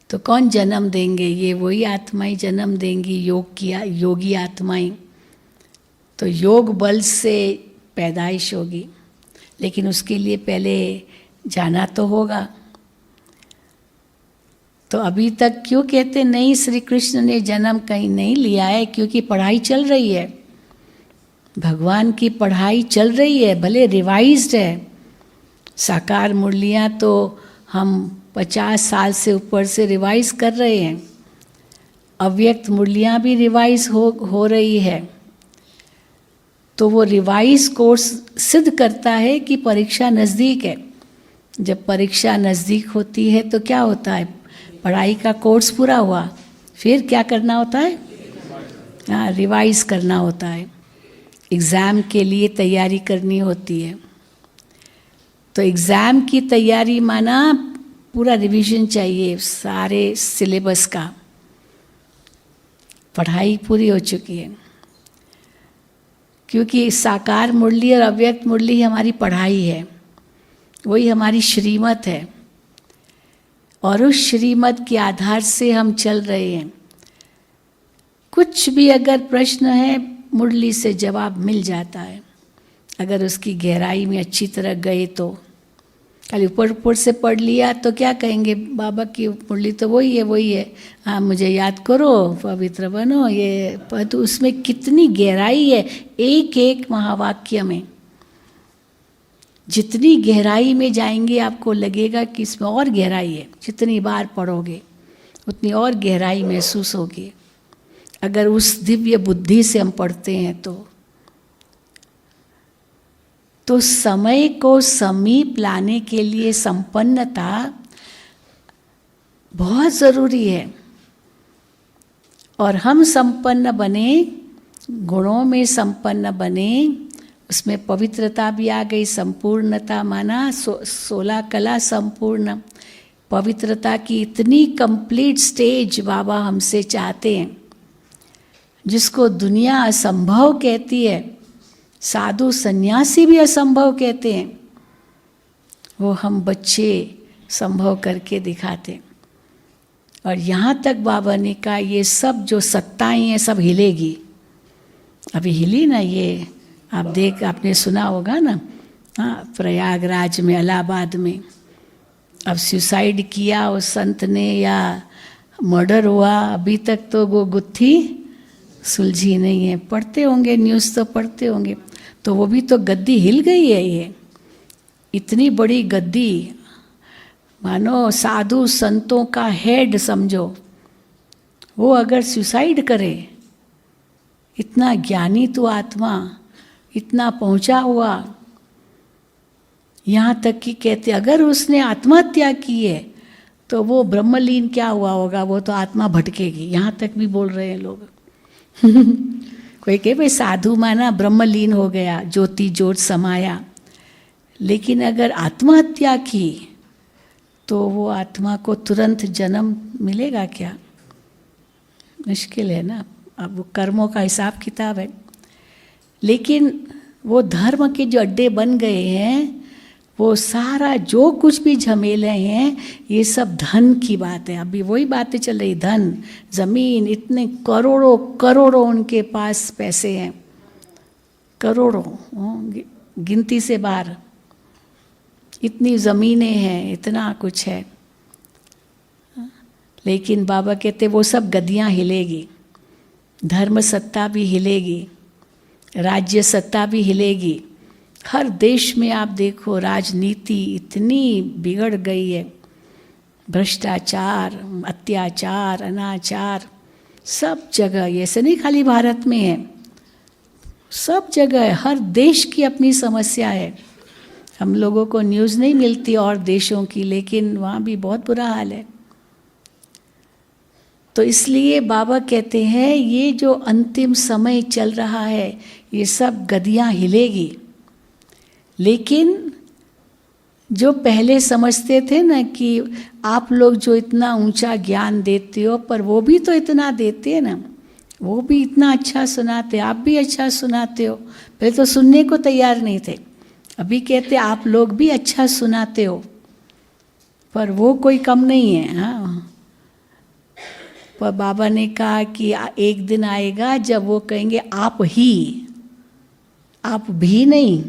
तो कौन जन्म देंगे, ये वही आत्माएं जन्म देंगी, योगी आत्माएं। तो योग बल से पैदाइश होगी, लेकिन उसके लिए पहले जाना तो होगा। तो अभी तक क्यों कहते नहीं श्री कृष्ण ने जन्म कहीं नहीं लिया है, क्योंकि पढ़ाई चल रही है, भगवान की पढ़ाई चल रही है, भले रिवाइज्ड है। साकार मुरलियाँ तो हम 50 साल से ऊपर से रिवाइज कर रहे हैं, अव्यक्त मुरलियाँ भी रिवाइज हो रही है। तो वो रिवाइज कोर्स सिद्ध करता है कि परीक्षा नज़दीक है। जब परीक्षा नज़दीक होती है तो क्या होता है, पढ़ाई का कोर्स पूरा हुआ, फिर क्या करना होता है, हाँ रिवाइज करना होता है, एग्ज़ाम के लिए तैयारी करनी होती है। तो एग्ज़ाम की तैयारी माना पूरा रिवीजन चाहिए सारे सिलेबस का। पढ़ाई पूरी हो चुकी है, क्योंकि साकार मुरली और अव्यक्त मुरली हमारी पढ़ाई है, वही हमारी श्रीमत है, और उस श्रीमत के आधार से हम चल रहे हैं। कुछ भी अगर प्रश्न है, मुरली से जवाब मिल जाता है, अगर उसकी गहराई में अच्छी तरह गए तो। खाली ऊपर ऊपर से पढ़ लिया तो क्या कहेंगे, बाबा की मुरली तो वही है, हाँ मुझे याद करो, पवित्र बनो, ये तो उसमें कितनी गहराई है एक एक महावाक्य में। जितनी गहराई में जाएंगे आपको लगेगा कि इसमें और गहराई है। जितनी बार पढ़ोगे उतनी और गहराई महसूस होगी, अगर उस दिव्य बुद्धि से हम पढ़ते हैं तो समय को समीप लाने के लिए संपन्नता बहुत ज़रूरी है। और हम संपन्न बने, गुणों में संपन्न बने, उसमें पवित्रता भी आ गई। संपूर्णता माना 16 कला संपूर्ण। पवित्रता की इतनी कंप्लीट स्टेज बाबा हमसे चाहते हैं, जिसको दुनिया असंभव कहती है, साधु सन्यासी भी असंभव कहते हैं, वो हम बच्चे संभव करके दिखाते। और यहाँ तक बाबा ने कहा ये सब जो सत्ताएं हैं सब हिलेगी। अभी हिली ना, ये आपने सुना होगा ना, हाँ, प्रयागराज में, इलाहाबाद में अब सुसाइड किया उस संत ने या मर्डर हुआ, अभी तक तो वो गुत्थी सुलझी नहीं है। पढ़ते होंगे न्यूज़, तो पढ़ते होंगे, तो वो भी तो गद्दी हिल गई है। ये इतनी बड़ी गद्दी, मानो साधु संतों का हेड समझो, वो अगर सुसाइड करे, इतना ज्ञानी तो आत्मा, इतना पहुंचा हुआ, यहाँ तक कि कहते अगर उसने आत्महत्या की है तो वो ब्रह्मलीन क्या हुआ होगा, वो तो आत्मा भटकेगी। यहाँ तक भी बोल रहे हैं लोग। कोई कहे भाई साधु माना ब्रह्मलीन हो गया, ज्योति ज्योत समाया, लेकिन अगर आत्महत्या की तो वो आत्मा को तुरंत जन्म मिलेगा क्या? मुश्किल है ना। अब वो कर्मों का हिसाब किताब है। लेकिन वो धर्म के जो अड्डे बन गए हैं, वो सारा जो कुछ भी झमेले हैं, ये सब धन की बात है। अभी वही बातें चल रही, धन, जमीन, इतने करोड़ों करोड़ों उनके पास पैसे हैं, करोड़ों, गिनती से बाहर, इतनी ज़मीनें हैं, इतना कुछ है। लेकिन बाबा कहते वो सब गद्दियाँ हिलेगी, धर्म सत्ता भी हिलेगी, राज्य सत्ता भी हिलेगी। हर देश में आप देखो राजनीति इतनी बिगड़ गई है, भ्रष्टाचार, अत्याचार, अनाचार, सब जगह। ऐसे नहीं खाली भारत में है, सब जगह है। हर देश की अपनी समस्या है। हम लोगों को न्यूज़ नहीं मिलती और देशों की, लेकिन वहाँ भी बहुत बुरा हाल है। तो इसलिए बाबा कहते हैं ये जो अंतिम समय चल रहा है, ये सब गद्दियाँ हिलेगी। लेकिन जो पहले समझते थे ना कि आप लोग जो इतना ऊंचा ज्ञान देते हो, पर वो भी तो इतना देते हैं ना, वो भी इतना अच्छा सुनाते, आप भी अच्छा सुनाते हो। पहले तो सुनने को तैयार नहीं थे, अभी कहते आप लोग भी अच्छा सुनाते हो, पर वो कोई कम नहीं है। हाँ, पर बाबा ने कहा कि एक दिन आएगा जब वो कहेंगे आप ही, आप भी नहीं,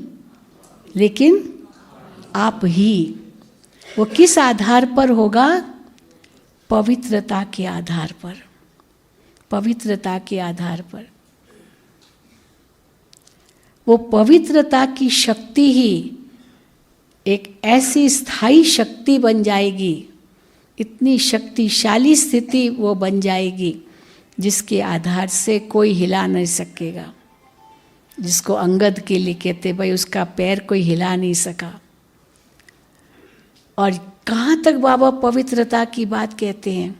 लेकिन आप ही। वो किस आधार पर होगा? पवित्रता के आधार पर, पवित्रता के आधार पर। वो पवित्रता की शक्ति ही एक ऐसी स्थायी शक्ति बन जाएगी, इतनी शक्तिशाली स्थिति वो बन जाएगी जिसके आधार से कोई हिला नहीं सकेगा। जिसको अंगद के लिए कहते भाई उसका पैर कोई हिला नहीं सका। और कहाँ तक बाबा पवित्रता की बात कहते हैं,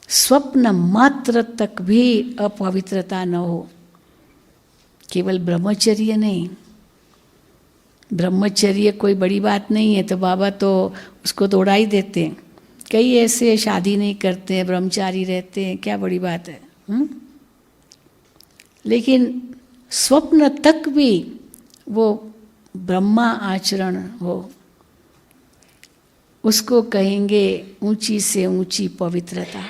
स्वप्न मात्र तक भी अपवित्रता न हो। केवल ब्रह्मचर्य नहीं, ब्रह्मचर्य कोई बड़ी बात नहीं है, तो बाबा तो उसको तो उड़ा ही देते हैं। कई ऐसे शादी नहीं करते हैं, ब्रह्मचारी रहते हैं, क्या बड़ी बात है। लेकिन स्वप्न तक भी वो ब्रह्मा आचरण हो, उसको कहेंगे ऊंची से ऊंची पवित्रता।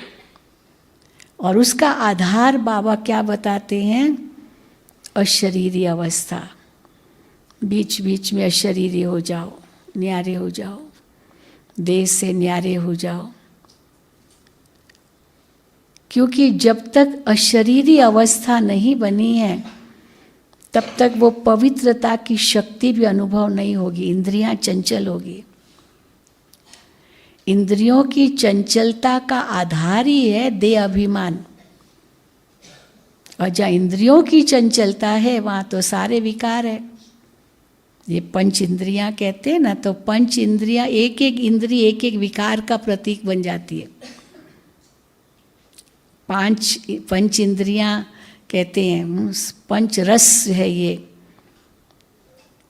और उसका आधार बाबा क्या बताते हैं? अशरीरी अवस्था। बीच बीच में अशरीरी हो जाओ, न्यारे हो जाओ, देह से न्यारे हो जाओ। क्योंकि जब तक अशरीरी अवस्था नहीं बनी है तब तक वो पवित्रता की शक्ति भी अनुभव नहीं होगी। इंद्रियां चंचल होगी। इंद्रियों की चंचलता का आधार ही है देह अभिमान। और जहाँ इंद्रियों की चंचलता है वहाँ तो सारे विकार है। ये पंच इंद्रियां कहते हैं ना, तो पंच इंद्रियां एक एक इंद्रिय एक एक विकार का प्रतीक बन जाती है। पंच इंद्रियां कहते हैं, पंच रस है ये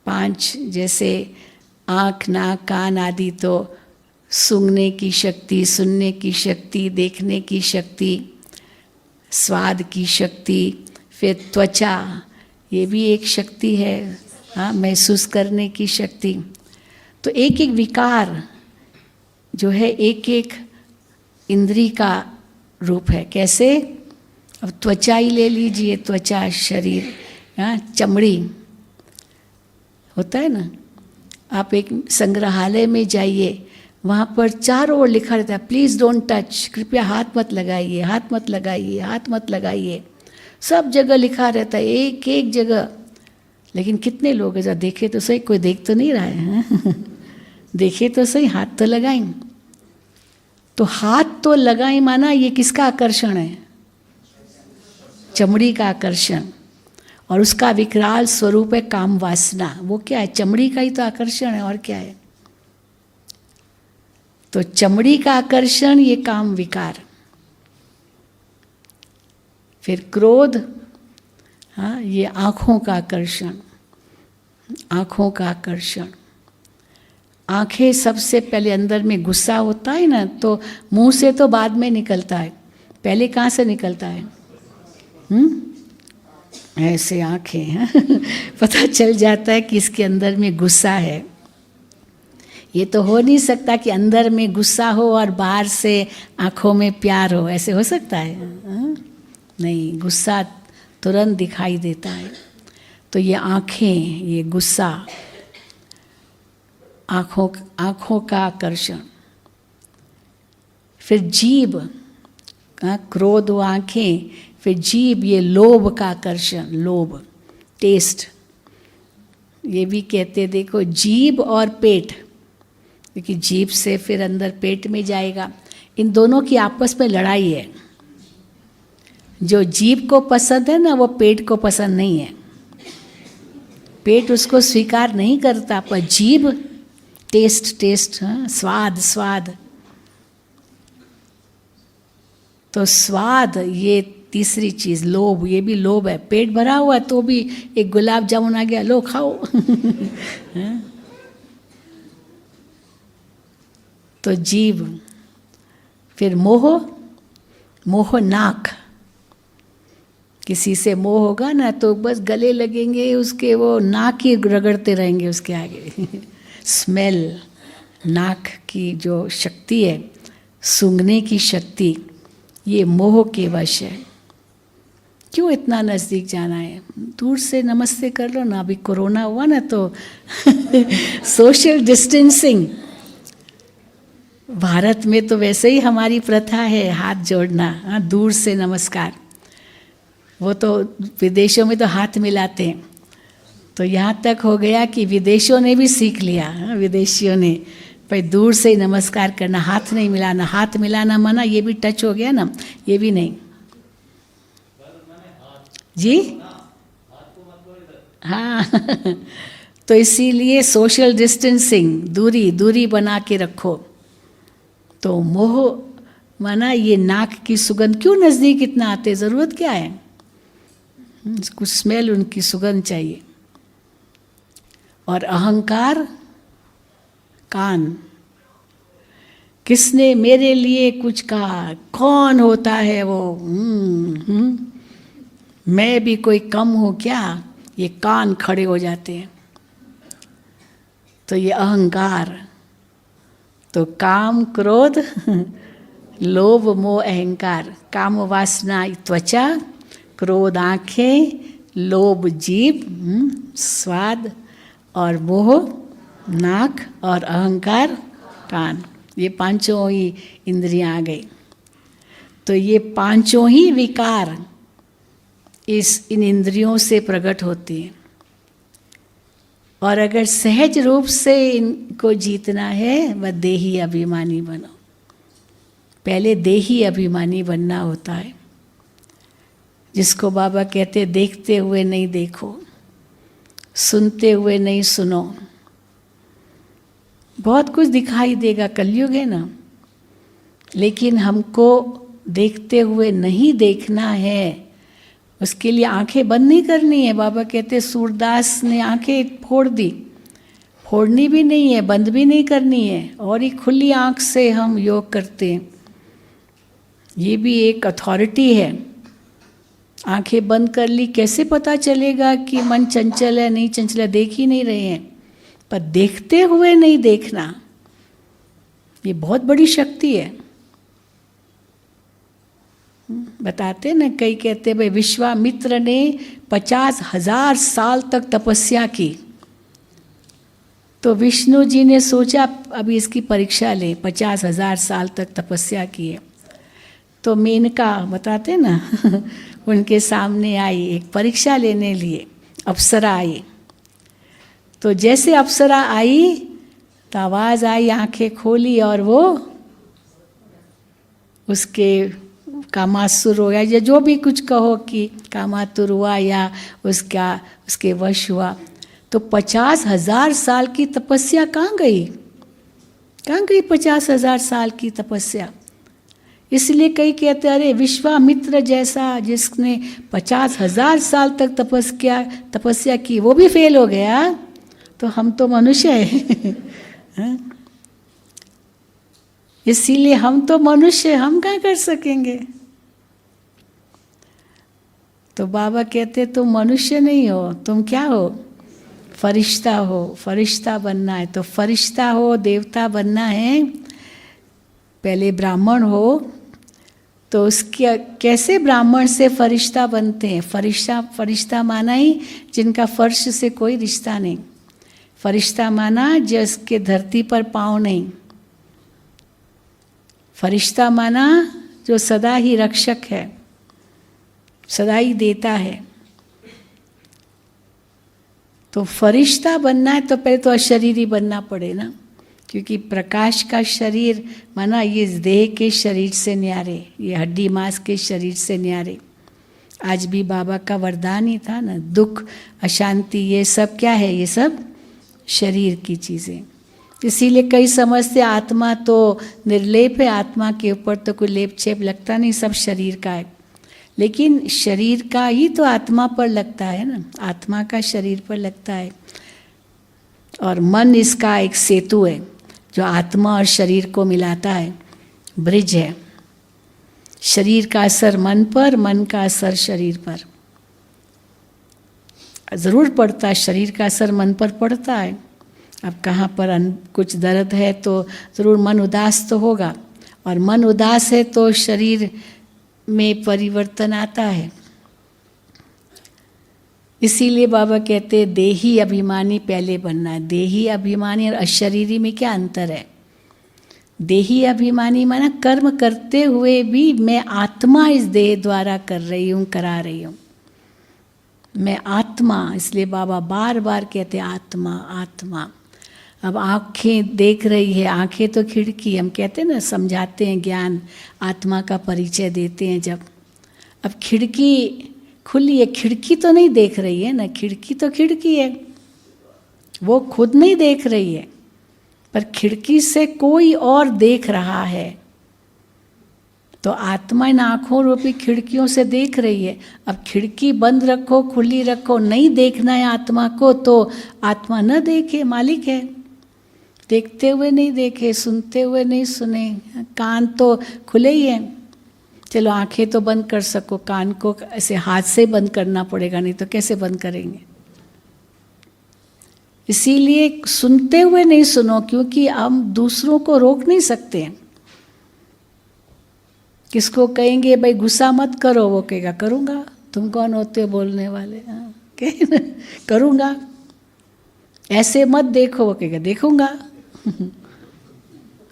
पांच, जैसे आँख नाक कान आदि तो सूंघने की शक्ति, सुनने की शक्ति, देखने की शक्ति, स्वाद की शक्ति, फिर त्वचा, ये भी एक शक्ति है, हाँ, महसूस करने की शक्ति। तो एक एक विकार जो है एक एक इंद्री का रूप है। कैसे? अब त्वचा ही ले लीजिए, त्वचा शरीर, हाँ, चमड़ी होता है ना। आप एक संग्रहालय में जाइए, वहाँ पर चारों ओर लिखा रहता है प्लीज़ डोंट टच, कृपया हाथ मत लगाइए, हाथ मत लगाइए, हाथ मत लगाइए। सब जगह लिखा रहता है, एक एक जगह। लेकिन कितने लोग हैं, जब देखे तो सही, कोई देख तो नहीं रहा है देखे तो सही, हाथ तो लगाएं। तो हाथ तो लगाएं माना ये किसका आकर्षण है? चमड़ी का आकर्षण। और उसका विकराल स्वरूप है काम वासना। वो क्या है? चमड़ी का ही तो आकर्षण है, और क्या है? तो चमड़ी का आकर्षण ये काम विकार। फिर क्रोध, हाँ, ये आँखों का आकर्षण, आँखों का आकर्षण। आँखें सबसे पहले अंदर में गुस्सा होता है ना, तो मुंह से तो बाद में निकलता है, पहले कहाँ से निकलता है? ऐसे आँखें पता चल जाता है कि इसके अंदर में गुस्सा है। ये तो हो नहीं सकता कि अंदर में गुस्सा हो और बाहर से आँखों में प्यार हो, ऐसे हो सकता है? नहीं, गुस्सा तुरंत दिखाई देता है। तो ये आँखें, ये गुस्सा, आँखों का आकर्षण। फिर जीभ, क्रोध व आँखें, फिर जीभ, ये लोभ का आकर्षण, लोभ, टेस्ट। ये भी कहते देखो जीभ और पेट, क्योंकि जीभ से फिर अंदर पेट में जाएगा। इन दोनों की आपस में लड़ाई है। जो जीभ को पसंद है ना, वो पेट को पसंद नहीं है। पेट उसको स्वीकार नहीं करता, पर जीभ टेस्ट, हाँ, स्वाद। तो स्वाद, ये तीसरी चीज, लोभ, ये भी लोभ है। पेट भरा हुआ है तो भी एक गुलाब जामुन आ गया, लो खाओ तो जीव। फिर मोह नाक। किसी से मोह होगा ना तो बस गले लगेंगे उसके, वो नाक ही रगड़ते रहेंगे उसके आगे स्मेल, नाक की जो शक्ति है, सूंघने की शक्ति, ये मोह के वश है। क्यों इतना नज़दीक जाना है? दूर से नमस्ते कर लो ना। अभी कोरोना हुआ ना तो सोशल डिस्टेंसिंग, भारत में तो वैसे ही हमारी प्रथा है हाथ जोड़ना, हाँ, दूर से नमस्कार। वो तो विदेशों में तो हाथ मिलाते हैं, तो यहाँ तक हो गया कि विदेशों ने भी सीख लिया, हाँ, विदेशियों ने भाई दूर से ही नमस्कार करना, हाथ नहीं मिलाना। हाथ मिलाना मना, ये भी टच हो गया ना, ये भी नहीं जी, हाँ तो इसीलिए सोशल डिस्टेंसिंग, दूरी बना के रखो। तो मोह माना ये नाक की सुगंध, क्यों नज़दीक इतना आते, ज़रूरत क्या है? कुछ स्मेल, उनकी सुगंध चाहिए। और अहंकार कान। किसने मेरे लिए कुछ कहा, कौन होता है वो, मैं भी कोई कम हूँ क्या, ये कान खड़े हो जाते हैं। तो ये अहंकार, तो काम क्रोध लोभ मोह अहंकार, काम वासना त्वचा, क्रोध आँखें, लोभ जीभ स्वाद, और मोह नाक, और अहंकार कान। ये पांचों ही इंद्रियां आ गई। तो ये पांचों ही विकार इन इंद्रियों से प्रकट होती हैं। और अगर सहज रूप से इनको जीतना है, वह देही अभिमानी बनो। पहले देही अभिमानी बनना होता है, जिसको बाबा कहते देखते हुए नहीं देखो, सुनते हुए नहीं सुनो। बहुत कुछ दिखाई देगा, कलयुग है ना, लेकिन हमको देखते हुए नहीं देखना है। उसके लिए आंखें बंद नहीं करनी है। बाबा कहते सूरदास ने आंखें फोड़ दी, फोड़नी भी नहीं है, बंद भी नहीं करनी है, और ही खुली आंख से हम योग करते हैं। ये भी एक अथॉरिटी है। आंखें बंद कर ली, कैसे पता चलेगा कि मन चंचल है नहीं चंचल है, देख ही नहीं रहे हैं। पर देखते हुए नहीं देखना, ये बहुत बड़ी शक्ति है। बताते ना, कई कहते भाई विश्वामित्र ने 50,000 साल तक तपस्या की। तो विष्णु जी ने सोचा अभी इसकी परीक्षा ले, 50,000 साल तक तपस्या की है। तो मेनका बताते ना उनके सामने आई एक परीक्षा लेने लिए, अप्सरा आई। तो जैसे अप्सरा आई तो आवाज़ आई, आंखें खोली, और वो उसके कामासुर हो गया, या जो भी कुछ कहो कि कामातुर हुआ या उसके वश हुआ। तो 50,000 साल की तपस्या कहाँ गई? कहाँ गई 50,000 साल की तपस्या? इसलिए कई कहते अरे विश्वामित्र जैसा जिसने 50,000 साल तक तपस्या की, वो भी फेल हो गया, तो हम तो मनुष्य हैं। इसीलिए हम तो मनुष्य, हम क्या कर सकेंगे? तो बाबा कहते तुम मनुष्य नहीं हो, तुम क्या हो? फरिश्ता हो। फरिश्ता बनना है तो फरिश्ता हो, देवता बनना है, पहले ब्राह्मण हो। तो उसके कैसे ब्राह्मण से फरिश्ता बनते हैं? फरिश्ता माना ही जिनका फर्श से कोई रिश्ता नहीं। फरिश्ता माना जिसके धरती पर पाँव नहीं। फरिश्ता माना जो सदा ही रक्षक है, सदा ही देता है। तो फरिश्ता बनना है तो पहले तो अशरीरी बनना पड़े ना, क्योंकि प्रकाश का शरीर माना ये देह के शरीर से न्यारे, ये हड्डी मांस के शरीर से न्यारे। आज भी बाबा का वरदान ही था ना, दुख अशांति ये सब क्या है? ये सब शरीर की चीज़ें। इसीलिए कई समझते आत्मा तो निर्लेप है, आत्मा के ऊपर तो कोई लेप छेप लगता नहीं, सब शरीर का है। लेकिन शरीर का ही तो आत्मा पर लगता है ना, आत्मा का शरीर पर लगता है। और मन इसका एक सेतु है जो आत्मा और शरीर को मिलाता है, ब्रिज है। शरीर का असर मन पर, मन का असर शरीर पर ज़रूर पड़ता है। शरीर का असर मन पर पड़ता है। अब कहाँ पर कुछ दर्द है तो ज़रूर मन उदास तो होगा, और मन उदास है तो शरीर में परिवर्तन आता है। इसीलिए बाबा कहते हैं देही अभिमानी पहले बनना है। देही अभिमानी और अशरीरी में क्या अंतर है? देही अभिमानी माना कर्म करते हुए भी मैं आत्मा इस देह द्वारा कर रही हूँ, करा रही हूँ, मैं आत्मा। इसलिए बाबा बार बार कहते आत्मा आत्मा। अब आँखें देख रही है, आँखें तो खिड़की, हम कहते हैं ना, समझाते हैं ज्ञान, आत्मा का परिचय देते हैं जब। अब खिड़की खुली है, खिड़की तो नहीं देख रही है ना, खिड़की तो खिड़की है, वो खुद नहीं देख रही है, पर खिड़की से कोई और देख रहा है। तो आत्मा इन आँखों रूपी खिड़कियों से देख रही है। अब खिड़की बंद रखो, खुली रखो, नहीं देखना है आत्मा को तो आत्मा न देखे, मालिक है। देखते हुए नहीं देखे, सुनते हुए नहीं सुने, कान तो खुले ही हैं। चलो आंखें तो बंद कर सको, कान को ऐसे हाथ से बंद करना पड़ेगा, नहीं तो कैसे बंद करेंगे। इसीलिए सुनते हुए नहीं सुनो, क्योंकि हम दूसरों को रोक नहीं सकते हैं। किसको कहेंगे भाई गुस्सा मत करो, वो कहेगा करूँगा। तुम कौन होते हो बोलने वाले? करूँगा। ऐसे मत देखो, वो कहेगा देखूँगा।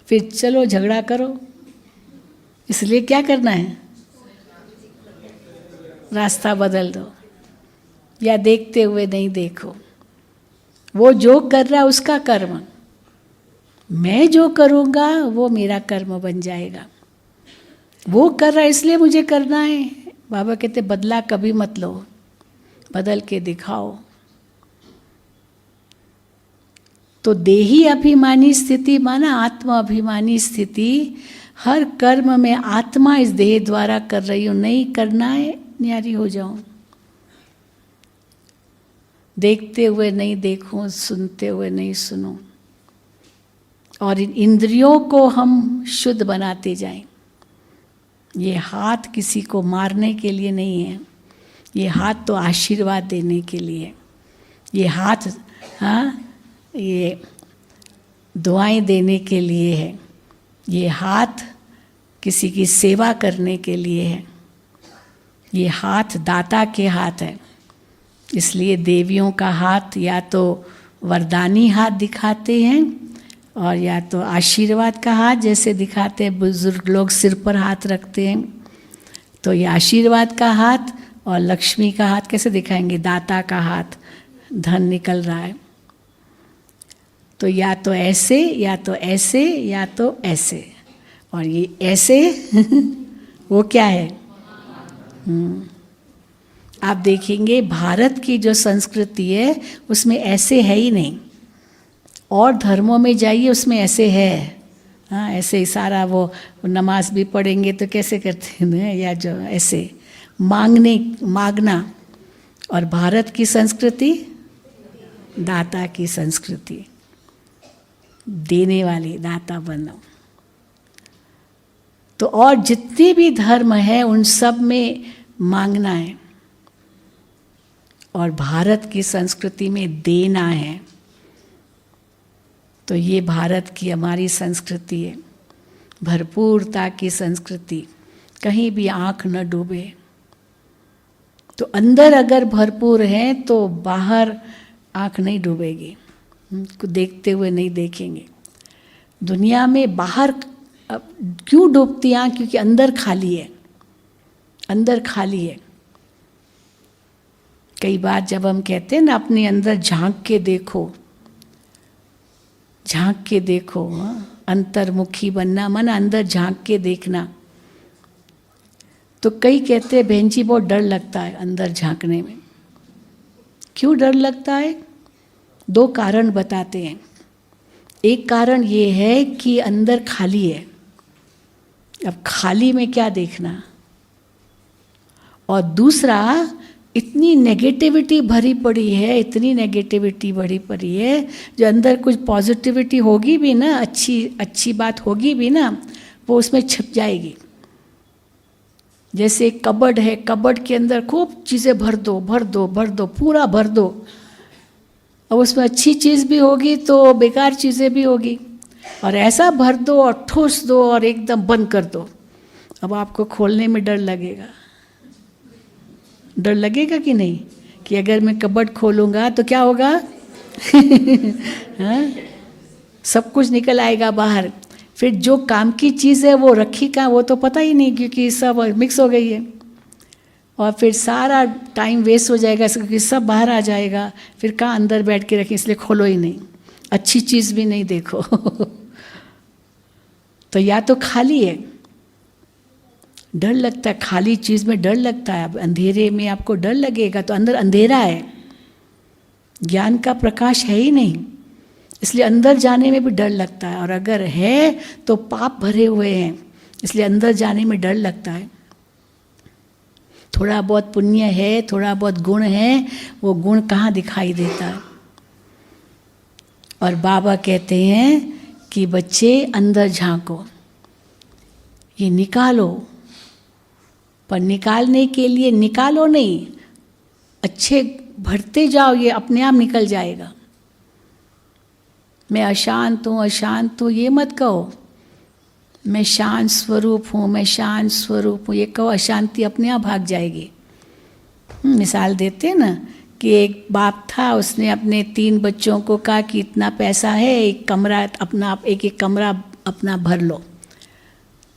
फिर चलो झगड़ा करो। इसलिए क्या करना है? रास्ता बदल दो, या देखते हुए नहीं देखो। वो जो कर रहा है उसका कर्म, मैं जो करूँगा वो मेरा कर्म बन जाएगा। वो कर रहा है इसलिए मुझे करना है। बाबा कहते बदला कभी मत लो, बदल के दिखाओ। तो देही अभिमानी स्थिति माना आत्मा अभिमानी स्थिति। हर कर्म में आत्मा इस देह द्वारा कर रही हूँ, नहीं करना है न्यारी हो जाऊं। देखते हुए नहीं देखूं, सुनते हुए नहीं सुनूं, और इन इंद्रियों को हम शुद्ध बनाते जाएं। ये हाथ किसी को मारने के लिए नहीं है, ये हाथ तो आशीर्वाद देने के लिए। ये हाथ ये दुआएं देने के लिए है। ये हाथ किसी की सेवा करने के लिए है। ये हाथ दाता के हाथ है। इसलिए देवियों का हाथ या तो वरदानी हाथ दिखाते हैं, और या तो आशीर्वाद का हाथ जैसे दिखाते हैं। बुजुर्ग लोग सिर पर हाथ रखते हैं, तो ये आशीर्वाद का हाथ। और लक्ष्मी का हाथ कैसे दिखाएंगे? दाता का हाथ, धन निकल रहा है। तो या तो ऐसे, या तो ऐसे, या तो ऐसे। और ये ऐसे वो क्या है? आप देखेंगे भारत की जो संस्कृति है उसमें ऐसे है ही नहीं। और धर्मों में जाइए उसमें ऐसे है। हाँ, ऐसे ही सारा वो नमाज भी पढ़ेंगे तो कैसे करते हैं, या जो ऐसे मांगना। और भारत की संस्कृति दाता की संस्कृति, देने वाली, दाता बनो। तो और जितने भी धर्म है उन सब में मांगना है, और भारत की संस्कृति में देना है। तो ये भारत की हमारी संस्कृति है, भरपूरता की संस्कृति। कहीं भी आँख न डूबे। तो अंदर अगर भरपूर है तो बाहर आँख नहीं डूबेगी, देखते हुए नहीं देखेंगे। दुनिया में बाहर क्यों डूबती आँख? क्योंकि अंदर खाली है, अंदर खाली है। कई बार जब हम कहते हैं ना अपने अंदर झांक के देखो, झांक के देखो, अंतर्मुखी बनना माना अंदर झांक के देखना। तो कई कहते हैं बहन जी बहुत डर लगता है अंदर झांकने में। क्यों डर लगता है? 2 कारण बताते हैं। एक कारण ये है कि अंदर खाली है। अब खाली में क्या देखना? और दूसरा, इतनी नेगेटिविटी भरी पड़ी है, इतनी नेगेटिविटी भरी पड़ी है, जो अंदर कुछ पॉजिटिविटी होगी भी ना, अच्छी बात होगी भी ना, वो उसमें छिप जाएगी। जैसे एक कबर्ड है, कबर्ड के अंदर खूब चीज़ें भर दो, पूरा भर दो। अब उसमें अच्छी चीज़ भी होगी तो बेकार चीज़ें भी होगी। और ऐसा भर दो और ठूस दो और एकदम बंद कर दो। अब आपको खोलने में डर लगेगा। डर लगेगा कि नहीं? कि अगर मैं कबर्ड खोलूँगा तो क्या होगा? हाँ? सब कुछ निकल आएगा बाहर। फिर जो काम की चीज़ है वो रखी कहाँ, वो तो पता ही नहीं, क्योंकि सब मिक्स हो गई है। और फिर सारा टाइम वेस्ट हो जाएगा, क्योंकि सब बाहर आ जाएगा। फिर कहाँ अंदर बैठ के रखें, इसलिए खोलो ही नहीं, अच्छी चीज़ भी नहीं देखो। तो या तो खाली है, डर लगता है, खाली चीज़ में डर लगता है। अब अंधेरे में आपको डर लगेगा तो अंदर अंधेरा है, ज्ञान का प्रकाश है ही नहीं, इसलिए अंदर जाने में भी डर लगता है। और अगर है तो पाप भरे हुए हैं, इसलिए अंदर जाने में डर लगता है। थोड़ा बहुत पुण्य है, थोड़ा बहुत गुण है, वो गुण कहाँ दिखाई देता है। और बाबा कहते हैं कि बच्चे अंदर झांको, ये निकालो, पर निकालने के लिए निकालो नहीं, अच्छे भरते जाओ, ये अपने आप निकल जाएगा। मैं अशांत हूँ ये मत कहो, मैं शांत स्वरूप हूँ, मैं शांत स्वरूप हूँ, ये कहो, अशांति अपने आप भाग जाएगी। मिसाल देते हैं ना कि एक बाप था, उसने अपने 3 बच्चों को कहा कि इतना पैसा है, एक कमरा अपना, एक कमरा अपना भर लो।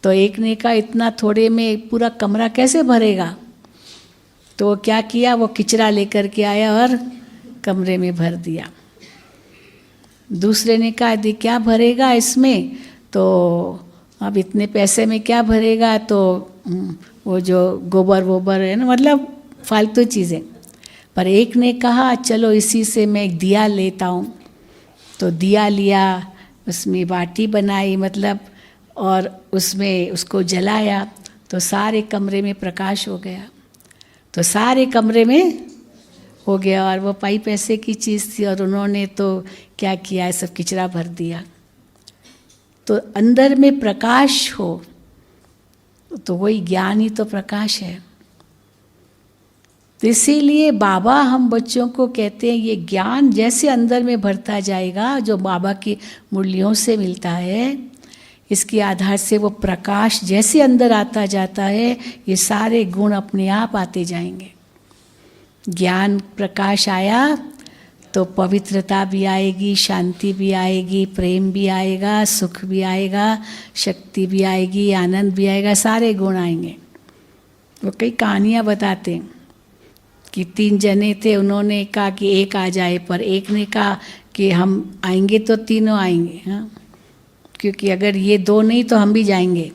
तो एक ने कहा इतना थोड़े में पूरा कमरा कैसे भरेगा, तो वो क्या किया, वो किचरा लेकर के आया और कमरे में भर दिया। दूसरे ने कहा यदि क्या भरेगा इसमें, तो अब इतने पैसे में क्या भरेगा, तो वो जो गोबर वोबर है ना, मतलब फालतू चीज़ें। पर एक ने कहा चलो इसी से मैं एक दिया लेता हूँ, तो दिया लिया, उसमें बाटी बनाई मतलब, और उसमें उसको जलाया, तो सारे कमरे में प्रकाश हो गया। तो सारे कमरे में हो गया, और वो पाई पैसे की चीज़ थी, और उन्होंने तो क्या किया, सब किचरा भर दिया। तो अंदर में प्रकाश हो तो वही ज्ञान ही तो प्रकाश है। तो इसीलिए बाबा हम बच्चों को कहते हैं ये ज्ञान जैसे अंदर में भरता जाएगा, जो बाबा की मुरलियों से मिलता है, इसके आधार से वो प्रकाश जैसे अंदर आता जाता है, ये सारे गुण अपने आप आते जाएंगे। ज्ञान प्रकाश आया तो पवित्रता भी आएगी, शांति भी आएगी, प्रेम भी आएगा, सुख भी आएगा, शक्ति भी आएगी, आनंद भी आएगा, सारे गुण आएंगे। वो कई कहानियाँ बताते हैं कि 3 जने थे, उन्होंने कहा कि एक आ जाए, पर एक ने कहा कि हम आएंगे तो तीनों आएंगे, हाँ, क्योंकि अगर ये 2 नहीं तो हम भी जाएंगे।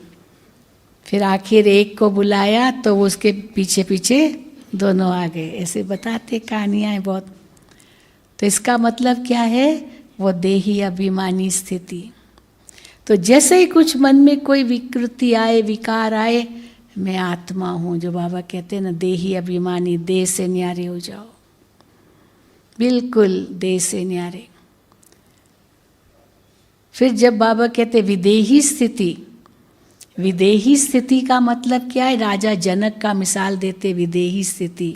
फिर आखिर एक को बुलाया तो वो उसके पीछे पीछे दोनों आ गए। ऐसे बताते कहानियाँ हैं बहुत। तो इसका मतलब क्या है, वो देही अभिमानी स्थिति। तो जैसे ही कुछ मन में कोई विकृति आए, विकार आए, मैं आत्मा हूँ, जो बाबा कहते हैं ना, देही अभिमानी, देह से न्यारे हो जाओ, बिल्कुल देह से न्यारे। फिर जब बाबा कहते विदेही स्थिति, विदेही स्थिति का मतलब क्या है, राजा जनक का मिसाल देते विदेही स्थिति।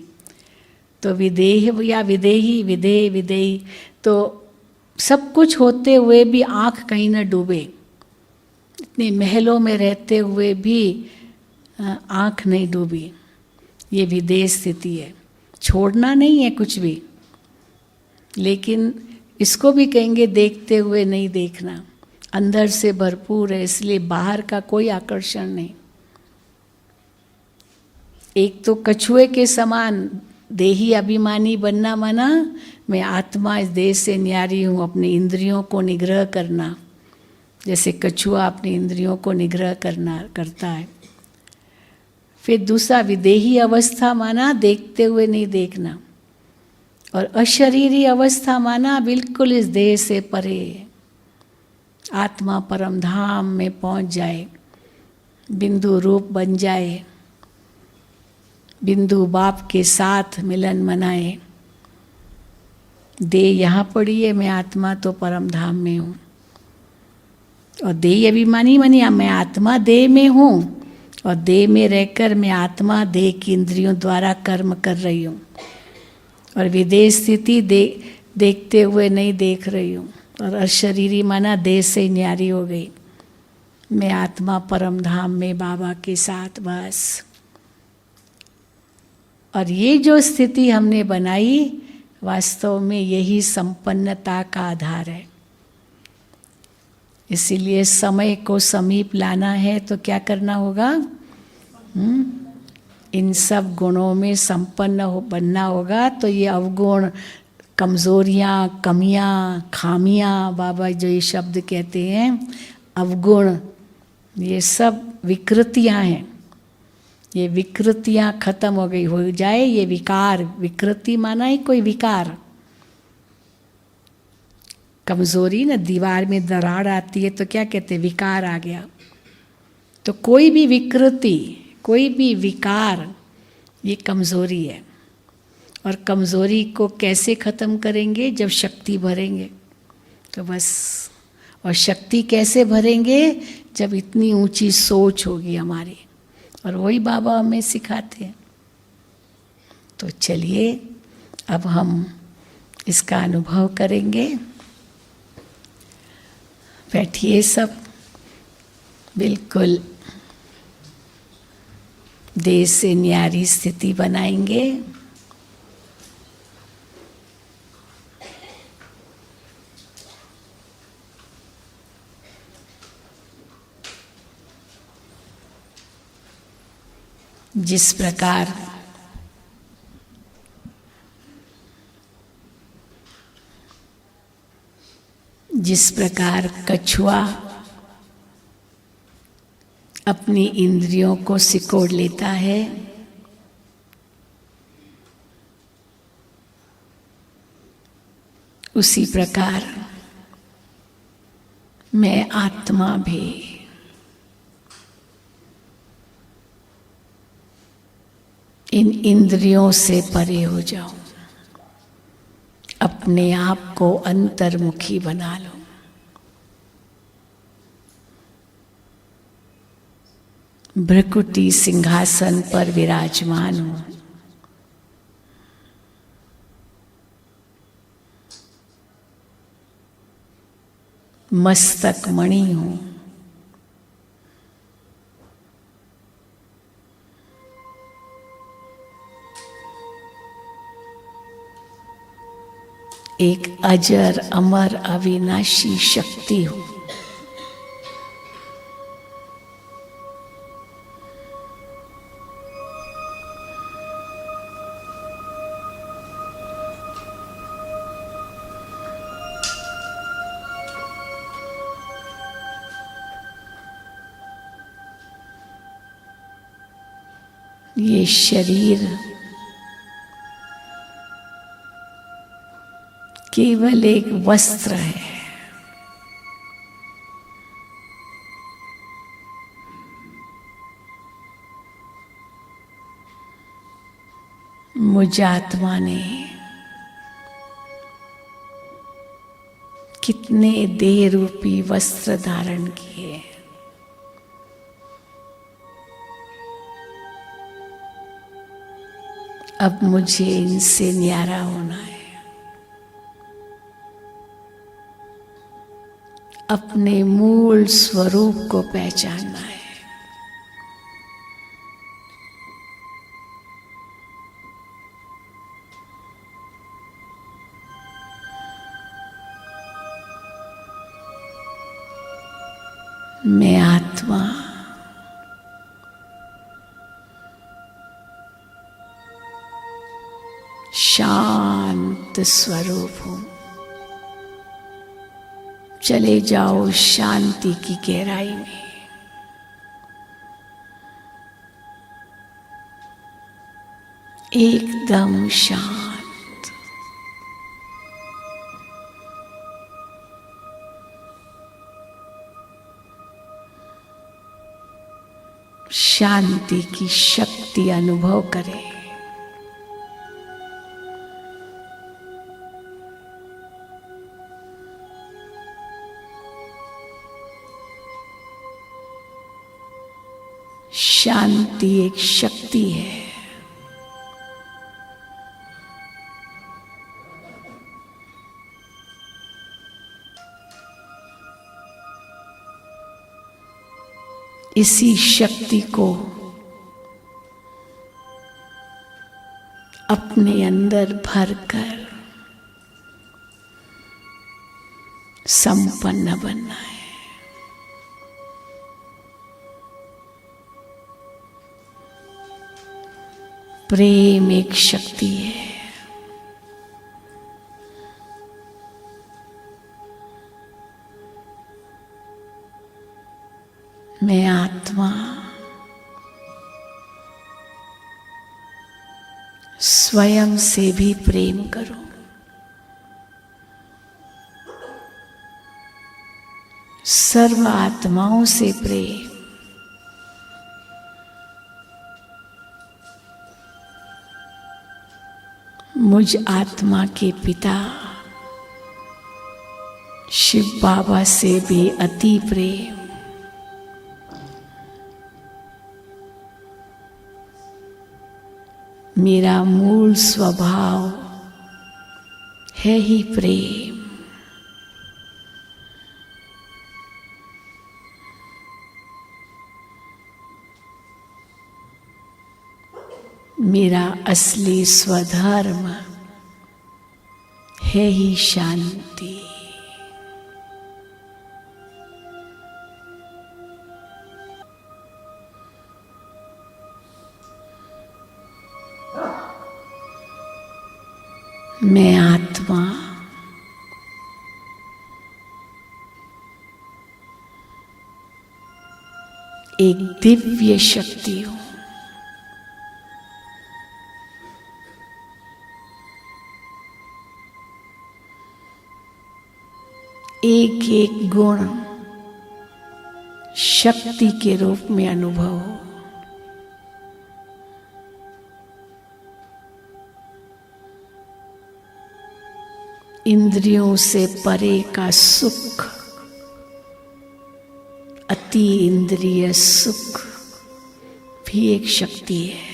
तो विदेह या विदेही, विदेह विदेही, तो सब कुछ होते हुए भी आँख कहीं न डूबे, इतने महलों में रहते हुए भी आँख नहीं डूबी, ये विदेह स्थिति है। छोड़ना नहीं है कुछ भी, लेकिन इसको भी कहेंगे देखते हुए नहीं देखना, अंदर से भरपूर है, इसलिए बाहर का कोई आकर्षण नहीं। एक तो कछुए के समान देही अभिमानी बनना माना मैं आत्मा इस देह से न्यारी हूँ, अपने इंद्रियों को निग्रह करना, जैसे कछुआ अपनी इंद्रियों को निग्रह करता है। फिर दूसरा विदेही अवस्था माना देखते हुए नहीं देखना, और अशरीरी अवस्था माना बिल्कुल इस देह से परे, आत्मा परम धाम में पहुँच जाए, बिंदु रूप बन जाए, बिंदु बाप के साथ मिलन मनाए। देह यहाँ पड़ी है, मैं आत्मा तो परम धाम में हूँ। और देह अभिमानी मानी मैं आत्मा देह में हूँ, और देह में रहकर मैं आत्मा देह की इंद्रियों द्वारा कर्म कर रही हूँ, और विदेह स्थिति देखते हुए नहीं देख रही हूँ। और अशरीरी माना देह से न्यारी हो गई, मैं आत्मा परम धाम में बाबा के साथ बस। और ये जो स्थिति हमने बनाई, वास्तव में यही संपन्नता का आधार है। इसीलिए समय को समीप लाना है तो क्या करना होगा, इन सब गुणों में संपन्न बनना होगा। तो ये अवगुण, कमजोरियाँ, कमियाँ, खामियाँ, बाबा जो ये शब्द कहते हैं अवगुण, ये सब विकृतियाँ हैं। ये विकृतियाँ खत्म हो जाए, ये विकार, विकृति माना ही कोई विकार, कमजोरी ना, दीवार में दरार आती है तो क्या कहते हैं, विकार आ गया। तो कोई भी विकृति, कोई भी विकार, ये कमज़ोरी है। और कमज़ोरी को कैसे ख़त्म करेंगे? जब शक्ति भरेंगे। तो बस, और शक्ति कैसे भरेंगे? जब इतनी ऊंची सोच होगी हमारी, और वही बाबा हमें सिखाते हैं। तो चलिए अब हम इसका अनुभव करेंगे। बैठिए सब, बिल्कुल देह से न्यारी स्थिति बनाएंगे। जिस प्रकार कछुआ अपनी इंद्रियों को सिकोड़ लेता है, उसी प्रकार मैं आत्मा भी इन इंद्रियों से परे हो जाऊं, अपने आप को अंतर्मुखी बना लो। भ्रकुटी सिंहासन पर विराजमान हूं, मस्तक मणि हूं, एक अजर अमर अविनाशी शक्ति हूं। ये शरीर केवल एक वस्त्र है। मुझ आत्मा ने कितने देह रूपी वस्त्र धारण किए। अब मुझे इनसे न्यारा होना है, अपने मूल स्वरूप को पहचानना है। मैं आत्मा शांत स्वरूप हूं। चले जाओ शांति की गहराई में। एकदम शांत। शांति की शक्ति अनुभव करें। शांति एक शक्ति है। इसी शक्ति को अपने अंदर भरकर संपन्न बनना है। प्रेम एक शक्ति है। मैं आत्मा स्वयं से भी प्रेम करूं। सर्व आत्माओं से प्रेम। मुझ आत्मा के पिता शिव बाबा से भी अति प्रेम। मेरा मूल स्वभाव है ही प्रेम। मेरा असली स्वधर्म है ही शांति। मैं आत्मा एक दिव्य शक्ति हूं। एक एक गुण शक्ति के रूप में अनुभव हो। इंद्रियों से परे का सुख, अति इंद्रिय सुख भी एक शक्ति है।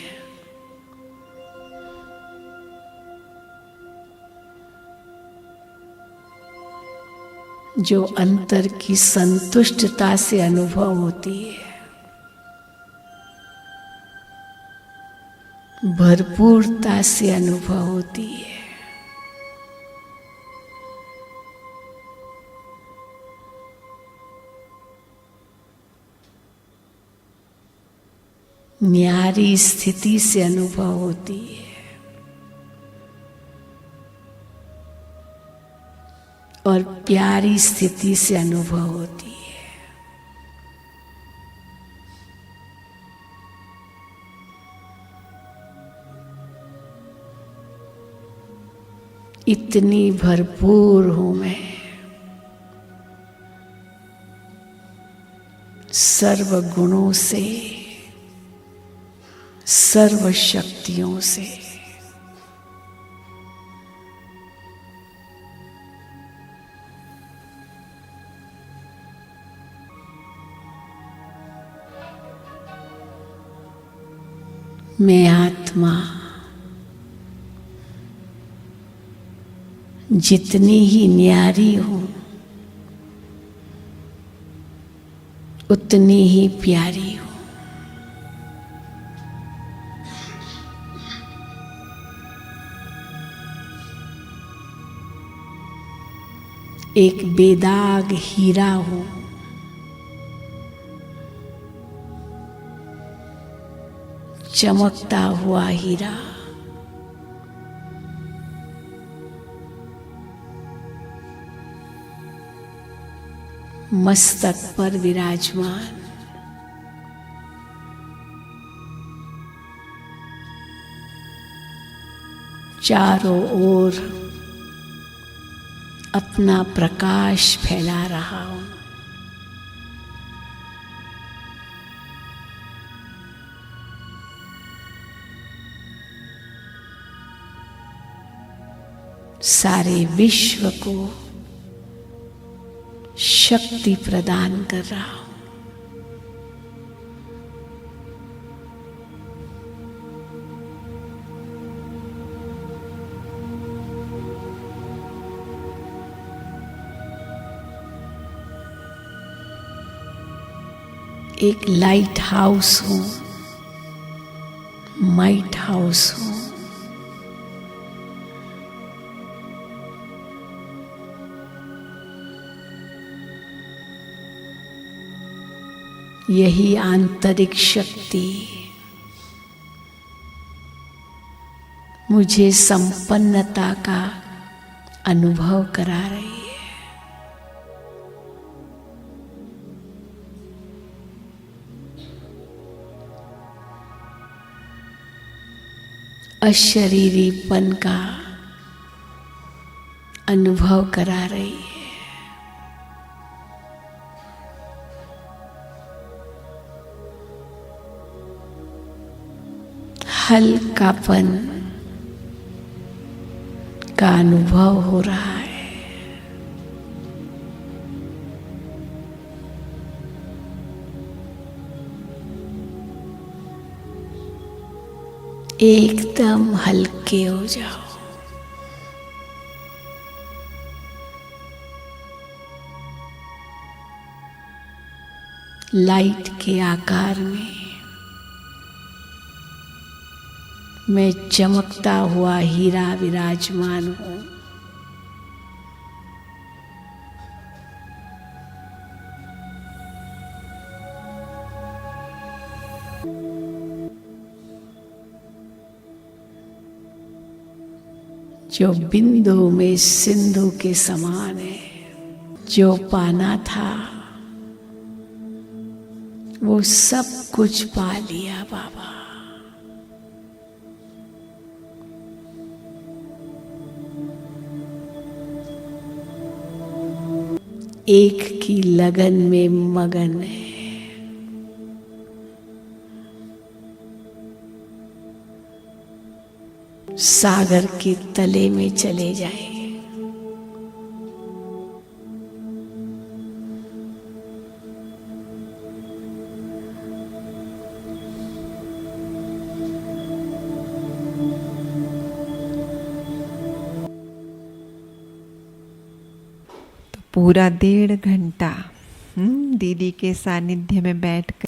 जो अंतर की संतुष्टता से अनुभव होती है, भरपूरता से अनुभव होती है। न्यारी स्थिति से अनुभव होती है और प्यारी स्थिति से अनुभव होती है। इतनी भरपूर हूं मैं सर्व गुणों से, सर्व शक्तियों से। मैं आत्मा जितनी ही न्यारी हूं उतनी ही प्यारी हूं। एक बेदाग हीरा हूं। चमकता हुआ हीरा। मस्तक पर विराजमान। चारों ओर अपना प्रकाश फैला रहा हूं। सारे विश्व को शक्ति प्रदान कर रहा हूं। एक लाइट हाउस हूं, माइट हाउस हूं। यही आंतरिक शक्ति मुझे संपन्नता का अनुभव करा रही है। अशरीरीपन का अनुभव करा रही है। हल्कापन, का अनुभव हो रहा है। एकदम हल्के हो जाओ। लाइट के आकार में मैं चमकता हुआ हीरा विराजमान हूं। जो बिंदु में सिंधु के समान है, जो पाना था वो सब कुछ पा लिया बाबा। एक की लगन में मगन है। सागर के तले में चले जाए। पूरा 1.5 घंटा दीदी के सानिध्य में बैठ कर